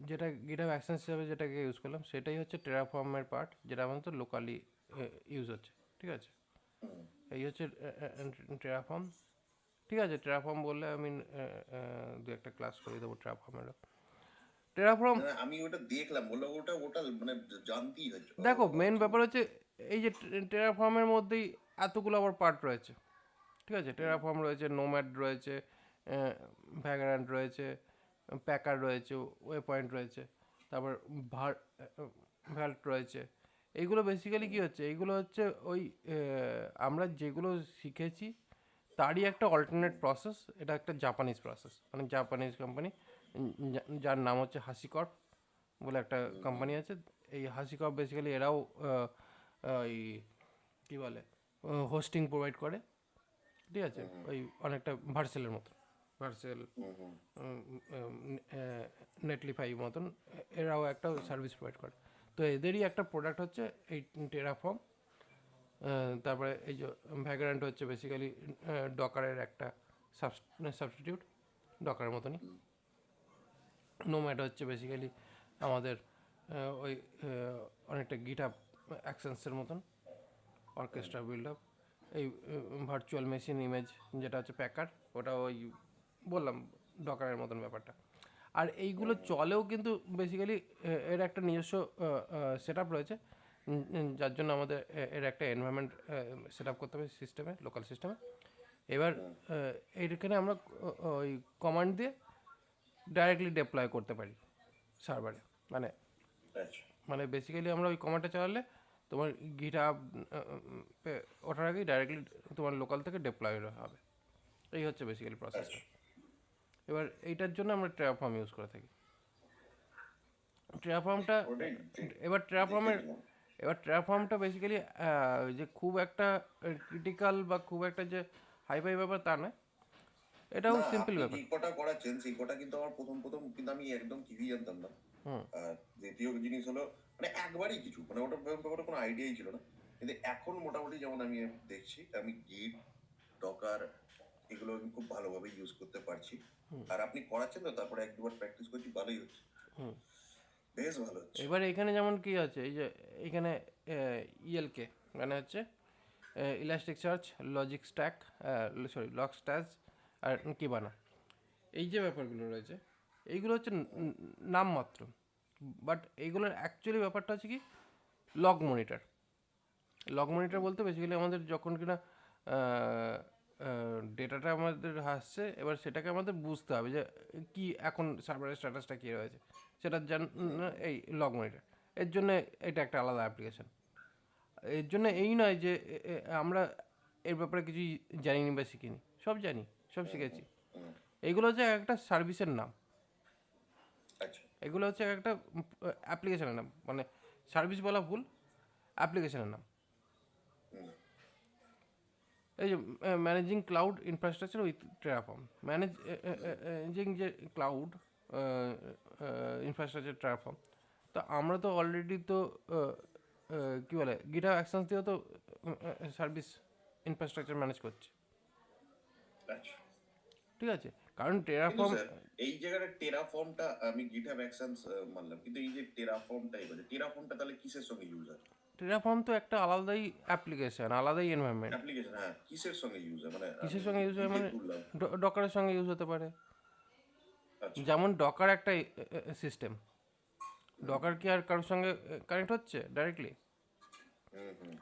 যেটা গিটহাব অ্যাকশনস হিসাবে যেটাকে ইউজ করলাম সেটাই হচ্ছে টেরাফর্মের পার্ট, যেটা আমাদের লোকালি ইউজ হচ্ছে। ঠিক আছে, এই হচ্ছে টেরাফর্ম। ঠিক আছে, টেরাফর্ম বললে আমি দু একটা ক্লাস করে দেবো টেরাফর্মেরও। টেরাফর্ম আমি ওটা দেখলাম, বললো ওটা ওটা মানে জানতেই হচ্ছে। দেখো, মেন ব্যাপার হচ্ছে এই যে টেরাফর্মের মধ্যেই এতগুলো আবার পার্ট রয়েছে। ঠিক আছে, টেরাফর্ম রয়েছে, নোম্যাড রয়েছে, ভ্যাগারান্ট রয়েছে, প্যাকার রয়েছে, ওয়ে পয়েন্ট রয়েছে, তারপর ভ্যাল্ট রয়েছে। এইগুলো বেসিক্যালি কী হচ্ছে, এইগুলো হচ্ছে ওই আমরা যেগুলো শিখেছি তারই একটা অল্টারনেট প্রসেস। এটা একটা জাপানিজ প্রসেস, মানে জাপানিজ কোম্পানি যার নাম হচ্ছে হাসিকর্প বলে একটা কোম্পানি আছে। এই হাসিকর্প বেসিক্যালি এরাও ওই কী বলে হোস্টিং প্রোভাইড করে। ঠিক আছে, ওই অনেকটা ভার্সেলের মতন, ভার্সেল, নেটলিফাই মতন এরাও একটা সার্ভিস প্রোভাইড করে। তো এদেরই একটা প্রোডাক্ট হচ্ছে এই টেরাফর্ম। তারপরে এই যে ভ্যাগারান্ট হচ্ছে বেসিক্যালি ডকারের একটা সাবস্টিটিউট, ডকারের মতনই। নোম্যাড হচ্ছে বেসিক্যালি আমাদের ওই অনেকটা গিটহাব অ্যাকশনসের মতন অর্কেস্ট্রা বিল্ড আপ। এই ভার্চুয়াল মেশিন ইমেজ যেটা হচ্ছে প্যাকার, ওটা ওই বললাম ডকারের মতন ব্যাপারটা। আর এইগুলো চলেও কিন্তু বেসিক্যালি এর একটা নিজস্ব সেট আপ রয়েছে, যার জন্য আমাদের এর একটা এনভায়রনমেন্ট সেট আপ করতে হবে সিস্টেমে, লোকাল সিস্টেমে। এবার এইখানে আমরা ওই কমান্ড দিয়ে ডাইরেক্টলি ডিপ্লয় করতে পারি সার্ভারে। মানে মানে বেসিক্যালি আমরা ওই কমান্ডটা চালালে তোমার গিটহাব ওঠার আগেই ডাইরেক্টলি তোমার লোকাল থেকে ডিপ্লয় হবে। এই হচ্ছে বেসিক্যালি প্রসেসটা। এবার এইটার জন্য আমরা ট্রাফর্ম ইউজ করে থাকি। ট্রাফর্মটা ওটাই এবার দেখেছিলাম। ট্রাফর্মটা বেসিক্যালি যে খুব একটা ক্রিটিক্যাল বা খুব একটা যে হাইফাই ব্যাপার তা নয়, এটাও না, সিম্পল আপনি ব্যাপার। যে কটা করাচ্ছেন সেই কটা কিন্তু আমার প্রথম প্রথম কিন্তু আমি একদম কিছুই জানতাম না। আর দ্বিতীয় জিনিস হলো মানে একবারই কিছু মানে ওটার ব্যাপারে কোনো আইডিয়াই ছিল না, কিন্তু এখন মোটামুটি যেমন আমি দেখছি আমি গিট ডকার এগুলো আমি খুব ভালোভাবে ইউজ করতে পারছি। আর আপনি করাচ্ছেন তো, তারপরে এক দুবার প্র্যাকটিস করছি, ভালোই হচ্ছে, বেশ ভালো হচ্ছে। এবার এখানে যেমন কি আছে, এই যে এখানে ইএলকে মানে হচ্ছে elastic search, logic stack, log stash আর কিবানা, এই যে ব্যাপারগুলো রয়েছে এইগুলো হচ্ছে নামমাত্র, বাট এইগুলোর অ্যাকচুয়ালি ব্যাপারটা হচ্ছে কি লগ মনিটর। লগ মনিটর বলতে বেসিক্যালি আমাদের যখন কিনা ডেটাটা আমাদের আসছে, এবার সেটাকে আমাদের বুঝতে হবে যে কি এখন সার্ভারের স্ট্যাটাসটা কী রয়েছে, সেটা এই লগ মনিটর। এর জন্য এটা একটা আলাদা অ্যাপ্লিকেশন। এর জন্য এই নয় যে আমরা এর ব্যাপারে কিছুই জানিনি বা শিখিনি, সব জানি, সব শিখেছি। এইগুলো হচ্ছে একটা সার্ভিসের নাম, আচ্ছা। এগুলো হচ্ছে একটা অ্যাপ্লিকেশনের নাম, মানে সার্ভিস বলা ভুল, অ্যাপ্লিকেশনের নাম। এই যে managing cloud infrastructure with Terraform, managing যে ক্লাউড ইনফ্রাস্ট্রাকচার টেরাফর্ম, তো আমরা তো অলরেডি তো কী বলে গিটহাব অ্যাকশনস দিয়েও তো সার্ভিস ইনফ্রাস্ট্রাকচার ম্যানেজ করছি, আচ্ছা, ঠিক আছে? কারণ কিন্তু টেরাফর্ম, স্যার এই জায়গাটা টেরাফর্মটা আমি গিটহাব অ্যাকশনস মানলাম, কিন্তু এই যে টেরাফর্মটা এবারে টেরাফর্মটা তাহলে কিসের সঙ্গে ইউজ হয়? টেরাফর্ম তো একটা আলাদাই অ্যাপ্লিকেশন, আলাদাই এনভায়রনমেন্ট। অ্যাপ্লিকেশন, হ্যাঁ, কিসের সঙ্গে ইউজ হয় মানে কিসের আমি সঙ্গে ইউজ হয় গিটে মানে খুললাম। ডকারের সঙ্গে ইউজ হতে পারে। আচ্ছা। যেমন ডকার একটা সিস্টেম, ডকার কি আর কারোর সঙ্গে কানেক্ট হচ্ছে ডাইরেক্টলি?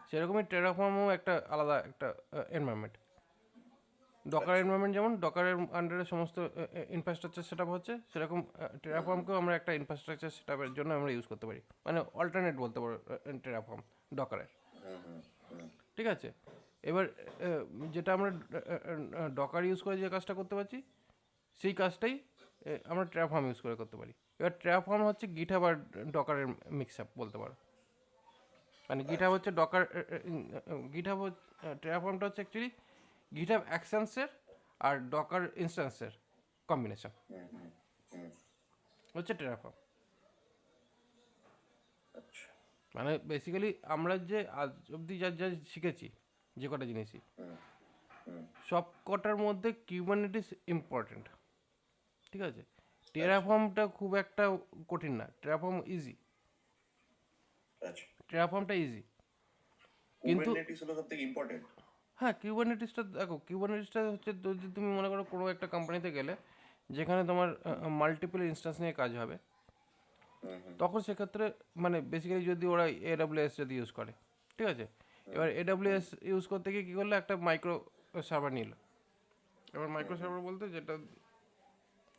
সেরকমই টেরাফর্মও একটা আলাদা একটা এনভায়রনমেন্ট। ডকার এনভায়রনমেন্ট যেমন ডকারের আন্ডারে সমস্ত ইনফ্রাস্ট্রাকচার সেট আপ হচ্ছে, সেরকম টেরাফর্মকেও আমরা একটা ইনফ্রাস্ট্রাকচার সেট আপের জন্য আমরা ইউজ করতে পারি, মানে অল্টারনেট বলতে পারো টেরাফর্ম ডকারের, ঠিক আছে? এবার যেটা আমরা ডকার ইউজ করে যে কাজটা করতে পারছি, সেই কাজটাই আমরা টেরাফর্ম ইউজ করে করতে পারি। এবার টেরাফর্ম হচ্ছে গিটহাব আর ডকারের মিক্স আপ বলতে পারো, মানে গিটহাব হচ্ছে ডকার, গিটহাব টেরাফর্মটা হচ্ছে অ্যাকচুয়ালি গিটহাব অ্যাকশনসের আর ডকার ইনস্ট্যান্সের কম্বিনেশন হচ্ছে টেরাফর্ম। আচ্ছা। মানে বেসিক্যালি আমরা যে আজ অবধি যা যা শিখেছি, যে কটা জিনিসই, সব কটার মধ্যে কিউবারনেটিস ইম্পর্টেন্ট, ঠিক আছে? টেরাফর্মটা খুব একটা কঠিন না, টেরাফর্ম ইজি, আচ্ছা, টেরাফর্মটা ইজি, কিন্তু কুবারনেটিস হলো সবথেকে ইম্পর্টেন্ট। হ্যাঁ কিউবারনেটিসটা দেখো, কিউবারনেটিসটা হচ্ছে যদি তুমি মনে করো কোনো একটা কোম্পানিতে গেলে যেখানে তোমার মাল্টিপল ইনস্ট্যান্স নিয়ে কাজ হবে, তখন সেক্ষেত্রে মানে বেসিক্যালি যদি ওরা AWS যদি ইউজ করে, ঠিক আছে? এবার AWS ইউজ করতে গিয়ে কী করলো, একটা মাইক্রো সার্ভার নিল। এবার মাইক্রো সার্ভার বলতে যেটা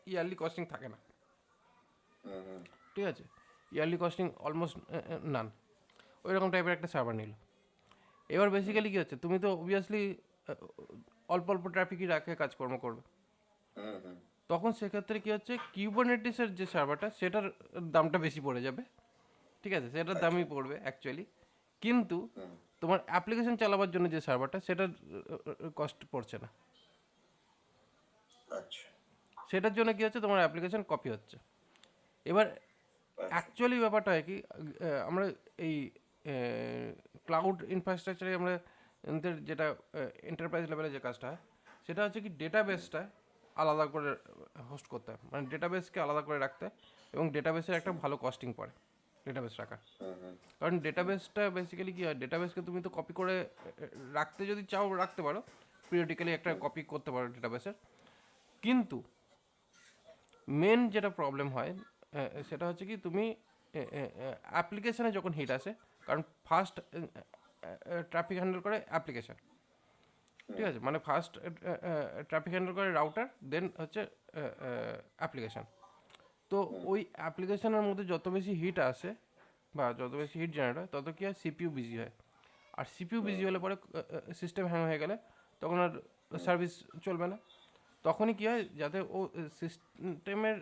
ইয়ারলি কস্টিং থাকে না, ঠিক আছে? ইয়ারলি কস্টিং অলমোস্ট নান, ওই রকম টাইপের একটা সার্ভার নিল। এবার বেসিক্যালি কী হচ্ছে, তুমি তো অবভিয়াসলি অল্প অল্প ট্রাফিকই রাখে কাজকর্ম করবে, তখন সেক্ষেত্রে কী হচ্ছে, কিউবারনেটিসের যে সার্ভারটা সেটার দামটা বেশি পড়ে যাবে, ঠিক আছে? সেটার দামই পড়বে অ্যাকচুয়ালি, কিন্তু তোমার অ্যাপ্লিকেশন চালাবার জন্য যে সার্ভারটা সেটার কস্ট পড়ছে না। আচ্ছা। সেটার জন্য কী হচ্ছে, তোমার অ্যাপ্লিকেশন কপি হচ্ছে। এবার অ্যাকচুয়ালি ব্যাপারটা হয় কি, আমরা এই ক্লাউড ইনফ্রাস্ট্রাকচারে আমরা আমাদের যেটা এন্টারপ্রাইজ লেভেলে যে কাজটা হয়, সেটা হচ্ছে কি ডেটাবেসটা আলাদা করে হোস্ট করতে হয়, মানে ডেটাবেসকে আলাদা করে রাখতে হয়, এবং ডেটাবেসের একটা ভালো কস্টিং পড়ে ডেটাবেস রাখা। কারণ ডেটাবেসটা বেসিক্যালি কী হয়, ডেটাবেসকে তুমি তো কপি করে রাখতে যদি চাও রাখতে পারো, পিরিয়ডিক্যালি একটা কপি করতে পারো ডেটাবেসের, কিন্তু মেন যেটা প্রবলেম হয় সেটা হচ্ছে কি, তুমি অ্যাপ্লিকেশানে যখন হিট আসে, কারণ ফার্স্ট ট্রাফিক হ্যান্ডেল করে অ্যাপ্লিকেশান, ঠিক আছে? মানে ফার্স্ট ট্রাফিক হ্যান্ডেল করে রাউটার, দেন হচ্ছে অ্যাপ্লিকেশান। তো ওই অ্যাপ্লিকেশানের মধ্যে যত বেশি হিট আসে বা যত বেশি হিট জেনারেট হয়, তত কী হয়, সিপিইউ বিজি হয়। আর সিপিইউ বিজি হলে পরে সিস্টেম হ্যাং হয়ে গেলে তখন আর সার্ভিস চলবে না, তখনই কী হয়, যাতে ও সিস্টেমের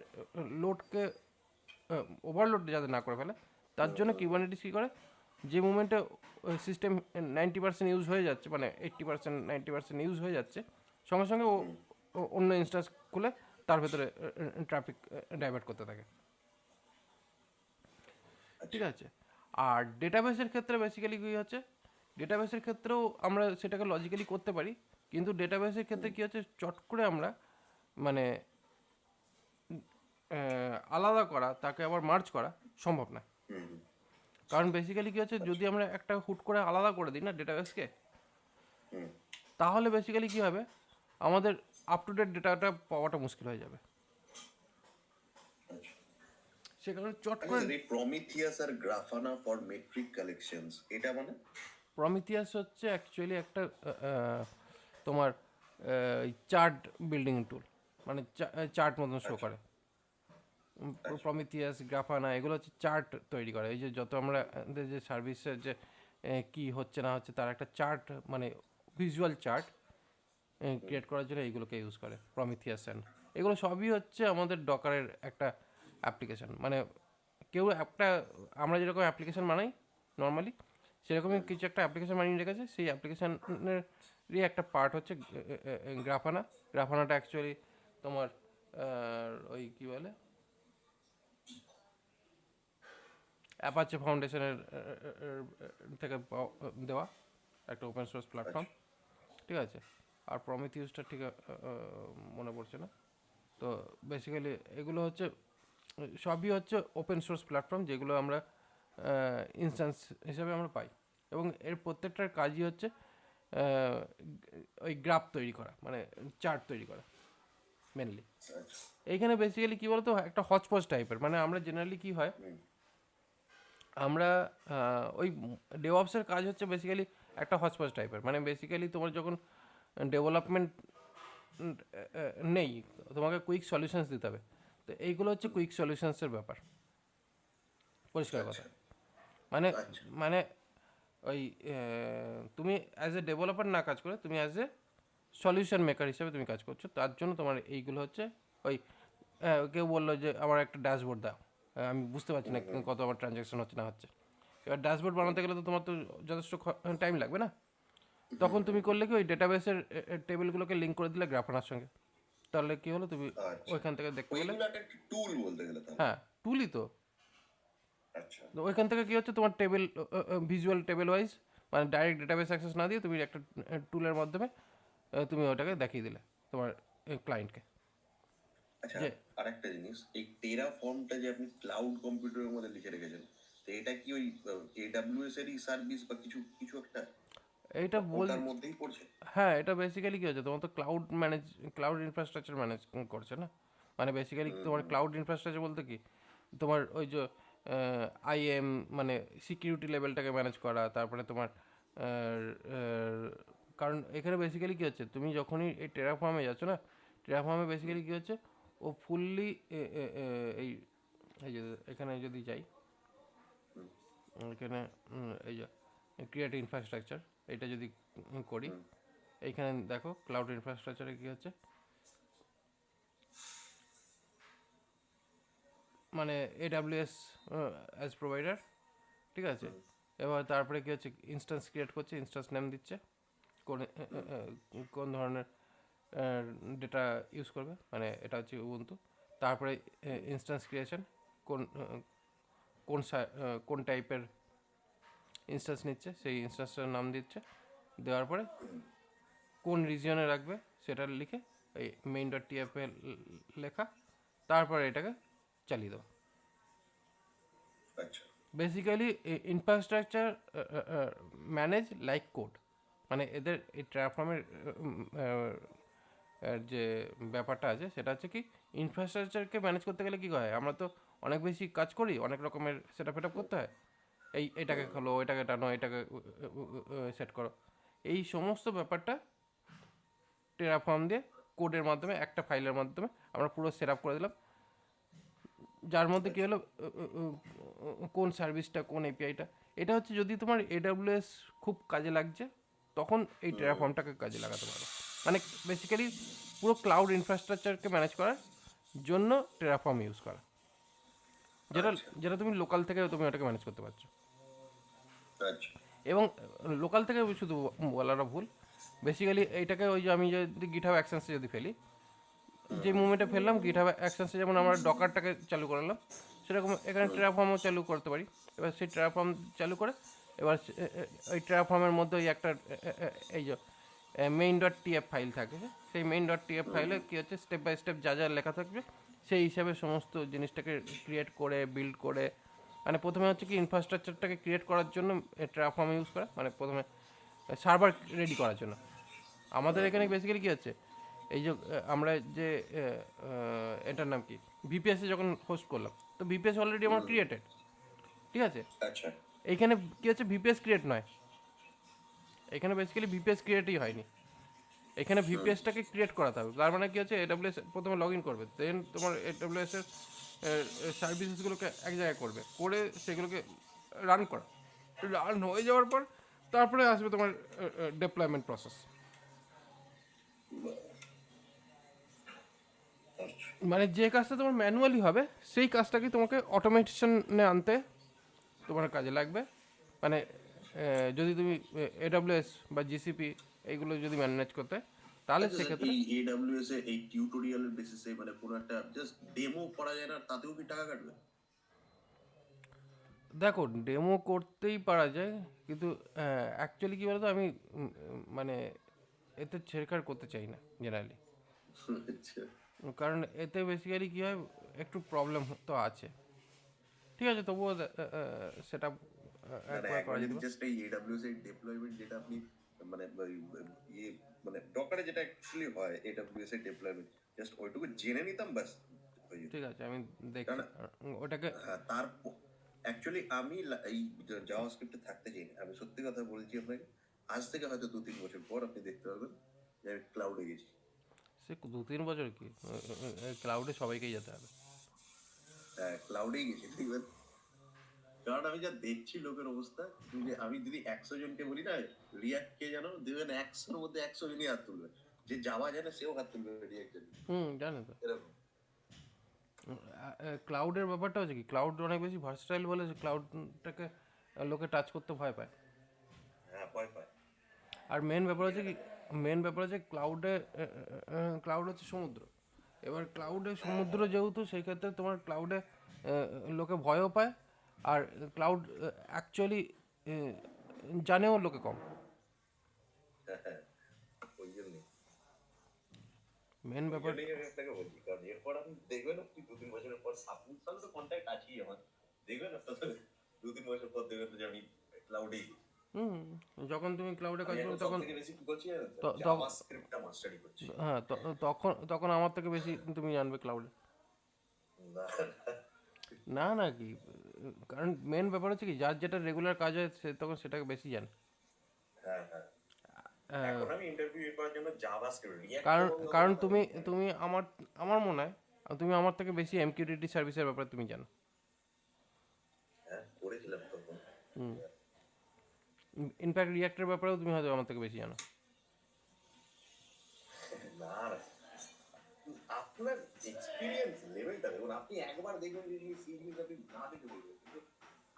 লোডকে ওভারলোড যাতে না করে ফেলে, তার জন্য কিউবারনেটিস কী করে, যে মুমেন্টে সিস্টেম 90% ইউজ হয়ে যাচ্ছে, মানে 80% 90% ইউজ হয়ে যাচ্ছে, সঙ্গে সঙ্গে ও অন্য ইনস্ট্যান্স খুলে তার ভেতরে ট্রাফিক ডাইভার্ট করতে থাকে। ঠিক আছে। আর ডেটাবেসের ক্ষেত্রে বেসিক্যালি কী হচ্ছে, ডেটাবেসের ক্ষেত্রেও আমরা সেটাকে লজিক্যালি করতে পারি, কিন্তু ডেটাবেসের ক্ষেত্রে কী হচ্ছে, চট করে আমরা মানে আলাদা করা, তাকে আবার মার্জ করা সম্ভব না। কারণ বেসিক্যালি কী হচ্ছে, যদি আমরা একটা হুট করে আলাদা করে দিই না ডেটাবেসকে, তাহলে বেসিক্যালি কী হবে, আমাদের আপ টু ডেট ডেটাটা পাওয়াটা মুশকিল হয়ে যাবে। সে কারণে চট করে এই প্রমিথিয়াস আর গ্রাফানা ফর মেট্রিক কালেকশনস, এটা মানে প্রমিথিয়াস হচ্ছে অ্যাকচুয়ালি একটা তোমার চার্ট বিল্ডিং টুল, মানে চার্ট মতন শো করে। প্রমিথিয়াস, গ্রাফানা এগুলো হচ্ছে চার্ট তৈরি করে। এই যে যত আমরা যে সার্ভিসের যে কি হচ্ছে না হচ্ছে তার একটা চার্ট, মানে ভিজুয়াল চার্ট ক্রিয়েট করার জন্য এইগুলোকে ইউজ করে প্রমিথিয়াস। অ্যান্ড এগুলো সবই হচ্ছে আমাদের ডকারের একটা অ্যাপ্লিকেশন। মানে কেউ একটা, আমরা যেরকম অ্যাপ্লিকেশন বানাই নর্মালি, সেরকমই কিছু একটা অ্যাপ্লিকেশন বানিয়ে রেখেছে। সেই অ্যাপ্লিকেশানেরই একটা পার্ট হচ্ছে গ্রাফানা। গ্রাফানাটা অ্যাকচুয়ালি তোমার ওই কী বলে, অ্যাপাচে ফাউন্ডেশনের থেকে দেওয়া একটা ওপেন সোর্স প্ল্যাটফর্ম। ঠিক আছে। আর প্রমিথিয়াসটা ঠিক মনে পড়ছে না। তো বেসিক্যালি এগুলো হচ্ছে সবই হচ্ছে ওপেন সোর্স প্ল্যাটফর্ম, যেগুলো আমরা ইনস্ট্যান্স হিসাবে আমরা পাই, এবং এর প্রত্যেকটার কাজই হচ্ছে ওই গ্রাফ তৈরি করা, মানে চার্ট তৈরি করা মেনলি। এইখানে বেসিক্যালি কী বলতো, একটা হচপচ টাইপের, মানে আমরা জেনারেলি কী হয়, আমরা ওই ডেভঅপসের কাজ হচ্ছে বেসিক্যালি একটা হচপচ টাইপের। মানে বেসিক্যালি তোমার যখন ডেভেলপমেন্ট নেই, তোমাকে কুইক সলিউশনস দিতে হবে। তো এইগুলো হচ্ছে কুইক সলিউশনসের ব্যাপার, পরিষ্কার কথা। মানে মানে ওই তুমি অ্যাজ এ ডেভেলপার না কাজ করে, তুমি অ্যাজ এ সলিউশন মেকার হিসেবে তুমি কাজ করছো। তার জন্য তোমার এইগুলো হচ্ছে ওই কেউ বললো যে আমার একটা ড্যাশবোর্ড দাও, আমি বুঝতে পারছি না কত আমার ট্রানজ্যাকশন হচ্ছে না হচ্ছে। এবার ড্যাশবোর্ড বানাতে গেলে তো তোমার তো যথেষ্ট টাইম লাগবে না। তখন তুমি করলে কি, ওই ডেটাবেসের টেবিলগুলোকে লিঙ্ক করে দিলে গ্রাফানার সঙ্গে, তাহলে কি হলো, তুমি ওইখান থেকে দেখতে পেলে। টুল বলতে গেলে হ্যাঁ, টুলই তো। আচ্ছা, তো ওইখান থেকে কি হচ্ছে, তোমার টেবিল, ভিজুয়াল টেবিল ওয়াইজ, মানে ডাইরেক্ট ডেটাবেস অ্যাক্সেস না দিয়ে তুমি একটা টুলের মাধ্যমে তুমি ওটাকে দেখিয়ে দিলে তোমার ক্লায়েন্টকে। আচ্ছা, আরেকটা জিনিস, এই টেরাফর্মটা যে আপনি ক্লাউড কম্পিউটারের মধ্যে লিখে রেখেছেন, তো এটা কি ওই এডব্লিউএস এরই সার্ভিস বা কিছু কিছু একটা এইটা ওটার মধ্যেই পড়ছে? হ্যাঁ, এটা বেসিক্যালি কী হচ্ছে, তোমার তো ক্লাউড ইনফ্রাস্ট্রাকচার ম্যানেজ করছে না। মানে বেসিক্যালি তোমার ক্লাউড ইনফ্রাস্ট্রাকচার বলতে কি, তোমার ওই যে আইএম, মানে সিকিউরিটি লেভেলটাকে ম্যানেজ করা, তারপরে তোমার কারণ এখানে বেসিক্যালি কী হচ্ছে, তুমি যখনই এই টেরাফর্মে যাচ্ছ না, টেরাফর্মে বেসিক্যালি কী হচ্ছে, ও ফুললি এই এই যে এখানে যদি যাই, এখানে এই যে ক্রিয়েট ইনফ্রাস্ট্রাকচার, এটা যদি করি, এইখানে দেখো ক্লাউড ইনফ্রাস্ট্রাকচারে কী হচ্ছে, মানে AWS অ্যাজ প্রোভাইডার। ঠিক আছে। এবার তারপরে কী হচ্ছে, ইনস্ট্যান্স ক্রিয়েট করছে, ইনস্ট্যান্স নেম দিচ্ছে, কোন কোন ধরনের ডেটা ইউজ করবে, মানে এটা হচ্ছে উবুন্টু। তারপরে ইনস্ট্যান্স ক্রিয়েশন, কোন কোন কোন টাইপের ইনস্ট্যান্স নিচ্ছে, সেই ইনস্ট্যান্সটার নাম দিচ্ছে। দেওয়ার পরে কোন রিজিয়নে রাখবে সেটা লিখে এই main.tf এ লেখা, তারপরে এটাকে চালিয়ে দেওয়া। আচ্ছা, basically infrastructure manage like code, মানে এদের এই ট্রান্সফর্মের যে ব্যাপারটা আছে সেটা হচ্ছে কি, ইনফ্রাস্ট্রাকচারকে ম্যানেজ করতে গেলে কী হয়, আমরা তো অনেক বেশি কাজ করি, অনেক রকমের সেট আপ করতে হয়। এটাকে খোলো, এটাকে টানো, এটাকে সেট করো, এই সমস্ত ব্যাপারটা টেরাফর্ম দিয়ে কোডের মাধ্যমে, একটা ফাইলের মাধ্যমে আমরা পুরো সেট আপ করে দিলাম, যার মধ্যে কী হলো, কোন সার্ভিসটা, কোন এপিআইটা। এটা হচ্ছে যদি তোমার AWS খুব কাজে লাগছে, তখন এই টেরাফর্মটাকে কাজে লাগাতে পারো। মানে বেসিক্যালি পুরো ক্লাউড ইনফ্রাস্ট্রাকচারকে ম্যানেজ করার জন্য টেরাফর্ম ইউজ করা, যেটা যেটা তুমি লোকাল থেকে তুমি ওটাকে ম্যানেজ করতে পারছো। আচ্ছা এবং লোকাল থেকে শুধু বলাটা ভুল, বেসিক্যালি এইটাকে ওই যে আমি যদি গিটহাব অ্যাকশনসে যদি ফেলি, যে মুভমেন্টে ফেললাম গিটহাব অ্যাকশনসে যেমন আমরা ডকারটাকে চালু করলাম, সেরকম এখানে টেরাফর্মও চালু করতে পারি। এবার সেই টেরাফর্ম চালু করে এবার ওই টেরাফর্মের মধ্যে ওই একটা এই যে মেইন ডট টিএফ ফাইল থাকে, সেই মেইন ডট টিএফ ফাইলে কী হচ্ছে স্টেপ বাই স্টেপ যা যা লেখা থাকবে সেই হিসাবে সমস্ত জিনিসটাকে ক্রিয়েট করে বিল্ড করে, মানে প্রথমে হচ্ছে কি ইনফ্রাস্ট্রাকচারটাকে ক্রিয়েট করার জন্য টেরাফর্ম ইউজ করা, মানে প্রথমে সার্ভার রেডি করার জন্য। আমাদের এখানে বেসিক্যালি কী হচ্ছে, এই যে আমরা যে এটার নাম কি ভিপিএসে যখন হোস্ট করলাম, তো ভিপিএস অলরেডি আমার ক্রিয়েটেড, ঠিক আছে। আচ্ছা এইখানে কী হচ্ছে ভিপিএস ক্রিয়েট নয়, এখানে বেসিক্যালি ভিপিএস ক্রিয়েটই হয়নি, এখানে ভিপিএসটাকে ক্রিয়েট করাতে হবে। তার মানে কী হচ্ছে এডব্লিউএস প্রথমে লগ ইন করবে, দেন তোমার এডব্লিউএসের সার্ভিসেসগুলোকে এক জায়গায় করবে, করে সেগুলোকে রান করা, রান হয়ে যাওয়ার পর তারপরে আসবে তোমার ডেপ্লয়মেন্ট প্রসেস। মানে যে কাজটা তোমার ম্যানুয়ালি হবে সেই কাজটাকে তোমাকে অটোমেশনে আনতে তোমার কাজে লাগবে। মানে যদি তুমি এডব্লিউএস বা জিসিপি এইগুলো যদি ম্যানেজ করতে, তাহলে সেক্ষেত্রে এই এডব্লিউএস এ এই টিউটোরিয়ালের বেসিসে মানে কোনো একটা জাস্ট ডেমো করা যায় না, তাতেও কি টাকা কাটবে? দেখো ডেমো করতেই পারা যায়, কিন্তু অ্যাকচুয়ালি কী বলতো আমি মানে এতে ছেড়খাড় করতে চাই না জেনারেলি, আচ্ছা কারণ এতে বেসিক্যালি কী হয় একটু প্রবলেম তো আছে। ঠিক আছে, তবুও সেটা একবার করা যেতে পারে। জাস্ট এই এডব্লিউএস এর ডিপ্লয়মেন্ট যেটা আপনি মানে ইয়ে মানে ডকারে যেটা অ্যাকচুয়ালি হয় এডব্লিউএস এর ডিপ্লয়মেন্ট, জাস্ট ওইটুকু জেনে নিতাম বাস হয়ে যেত। ঠিক আছে, আমি দেখছি কারণ ওটাকে। হ্যাঁ তার অ্যাকচুয়ালি আমি এই জাভাস্ক্রিপ্টে থাকতে চাই না, আমি সত্যি কথা বলছি আপনাকে। আজ থেকে হয়তো 2-3 বছর পর আপনি দেখতে পারবেন যে আমি ক্লাউডে গেছি। সে 2-3 বছর কি, ক্লাউডে সবাইকেই যেতে হবে। হ্যাঁ ক্লাউডেই গেছি দেখবেন। কারণ আমি যা দেখছি লোকের অবস্থা, যে আমি যদি 100 জনকে বলি না রিয়াক্ট কে জানো, দেখবেন 100-র মধ্যে 100 জনই হাত তুলবে, যে জাভা জানে সেও হাত তুলবে রিয়াক্ট জানে, জানে তো। এরকম। ক্লাউডের ব্যাপারটা হচ্ছে কি, ক্লাউড অনেক বেশি ভার্সটাইল বলে যে ক্লাউডটাকে লোকে টাচ করতে ভয় পায়। হ্যাঁ ভয় পায়। আর মেন ব্যাপার হচ্ছে ক্লাউড হচ্ছে সমুদ্র। এবার ক্লাউডে সমুদ্র যেহেতু, সেই ক্ষেত্রে তোমার ক্লাউডে লোকে ভয়ও পায়, আর ক্লাউড অ্যাকচুয়ালি জানেও লোকে কম। ওই জন্যই মেন ব্যাপার আমি আপনাকে বলছি, কারণ এরপর আমি দেখবেন আপনি 2-3 বছরের পর সাপোর্ট সাল তো কন্ট্যাক্ট আছেই আমার, দেখবেন আপনার 2-3 বছর পর দেখবেন যে আমি ক্লাউডেই। যখন তুমি ক্লাউডে কাজ করো তখন থেকে বেশি কি করছি ত- ত- জাভাস্ক্রিপ্টটা মাস্টারি করছি। হ্যাঁ, তখন আমার থেকে বেশি তুমি জানবে ক্লাউডে। না না না কি, কারণ মেন ব্যাপার হচ্ছে কি যার যেটা রেগুলার কাজ হয় সে তখন সেটাকে বেশি জানে। হ্যাঁ হ্যাঁ এখন আমি ইন্টারভিউ করার জন্য জাভাস্ক্রিপ্ট রিঅ্যাক্ট কারণ তুমি আমার মনে হয় তুমি আমার থেকে বেশি এমকিউটিটি সার্ভিসের ব্যাপারে তুমি জানো। হ্যাঁ করেছিলাম তখন। ইনফ্যাক্ট রিঅ্যাক্টের ব্যাপারেও তুমি হয়তো আমার থেকে বেশি জানো। না না, আপনার এক্সপিরিয়েন্স লেভেলটা দেখুন, আপনি একবার দেখবেন যে এই সিরিজ আপনি না দেখে বলবেন, কিন্তু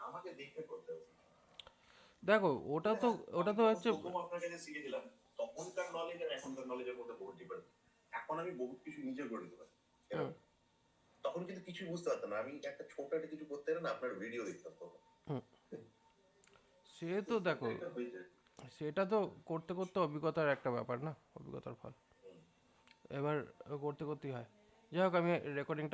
আমাকে দেখে করতে হবে। দেখো ওটা তো হচ্ছে প্রথম আপনার কাছে শিখেছিলাম, তখনকার নলেজ আর এখনকার নলেজের মধ্যে বহুত ডিফারেন্স। এখন আমি বহুত কিছু নিজে করে দিতে পারি, তখন কিন্তু কিছুই বুঝতে পারতাম না। আমি একটা ছোট একটা কিছু করতে গেলে না আপনার ভিডিও দেখতাম তখন। সে তো দেখো, সেটা তো করতে করতে অভিজ্ঞতার একটা ব্যাপার না, অভিজ্ঞতার ফল। এবার করতে করতেই হয়। যাই হোক, আমি রেকর্ডিংটা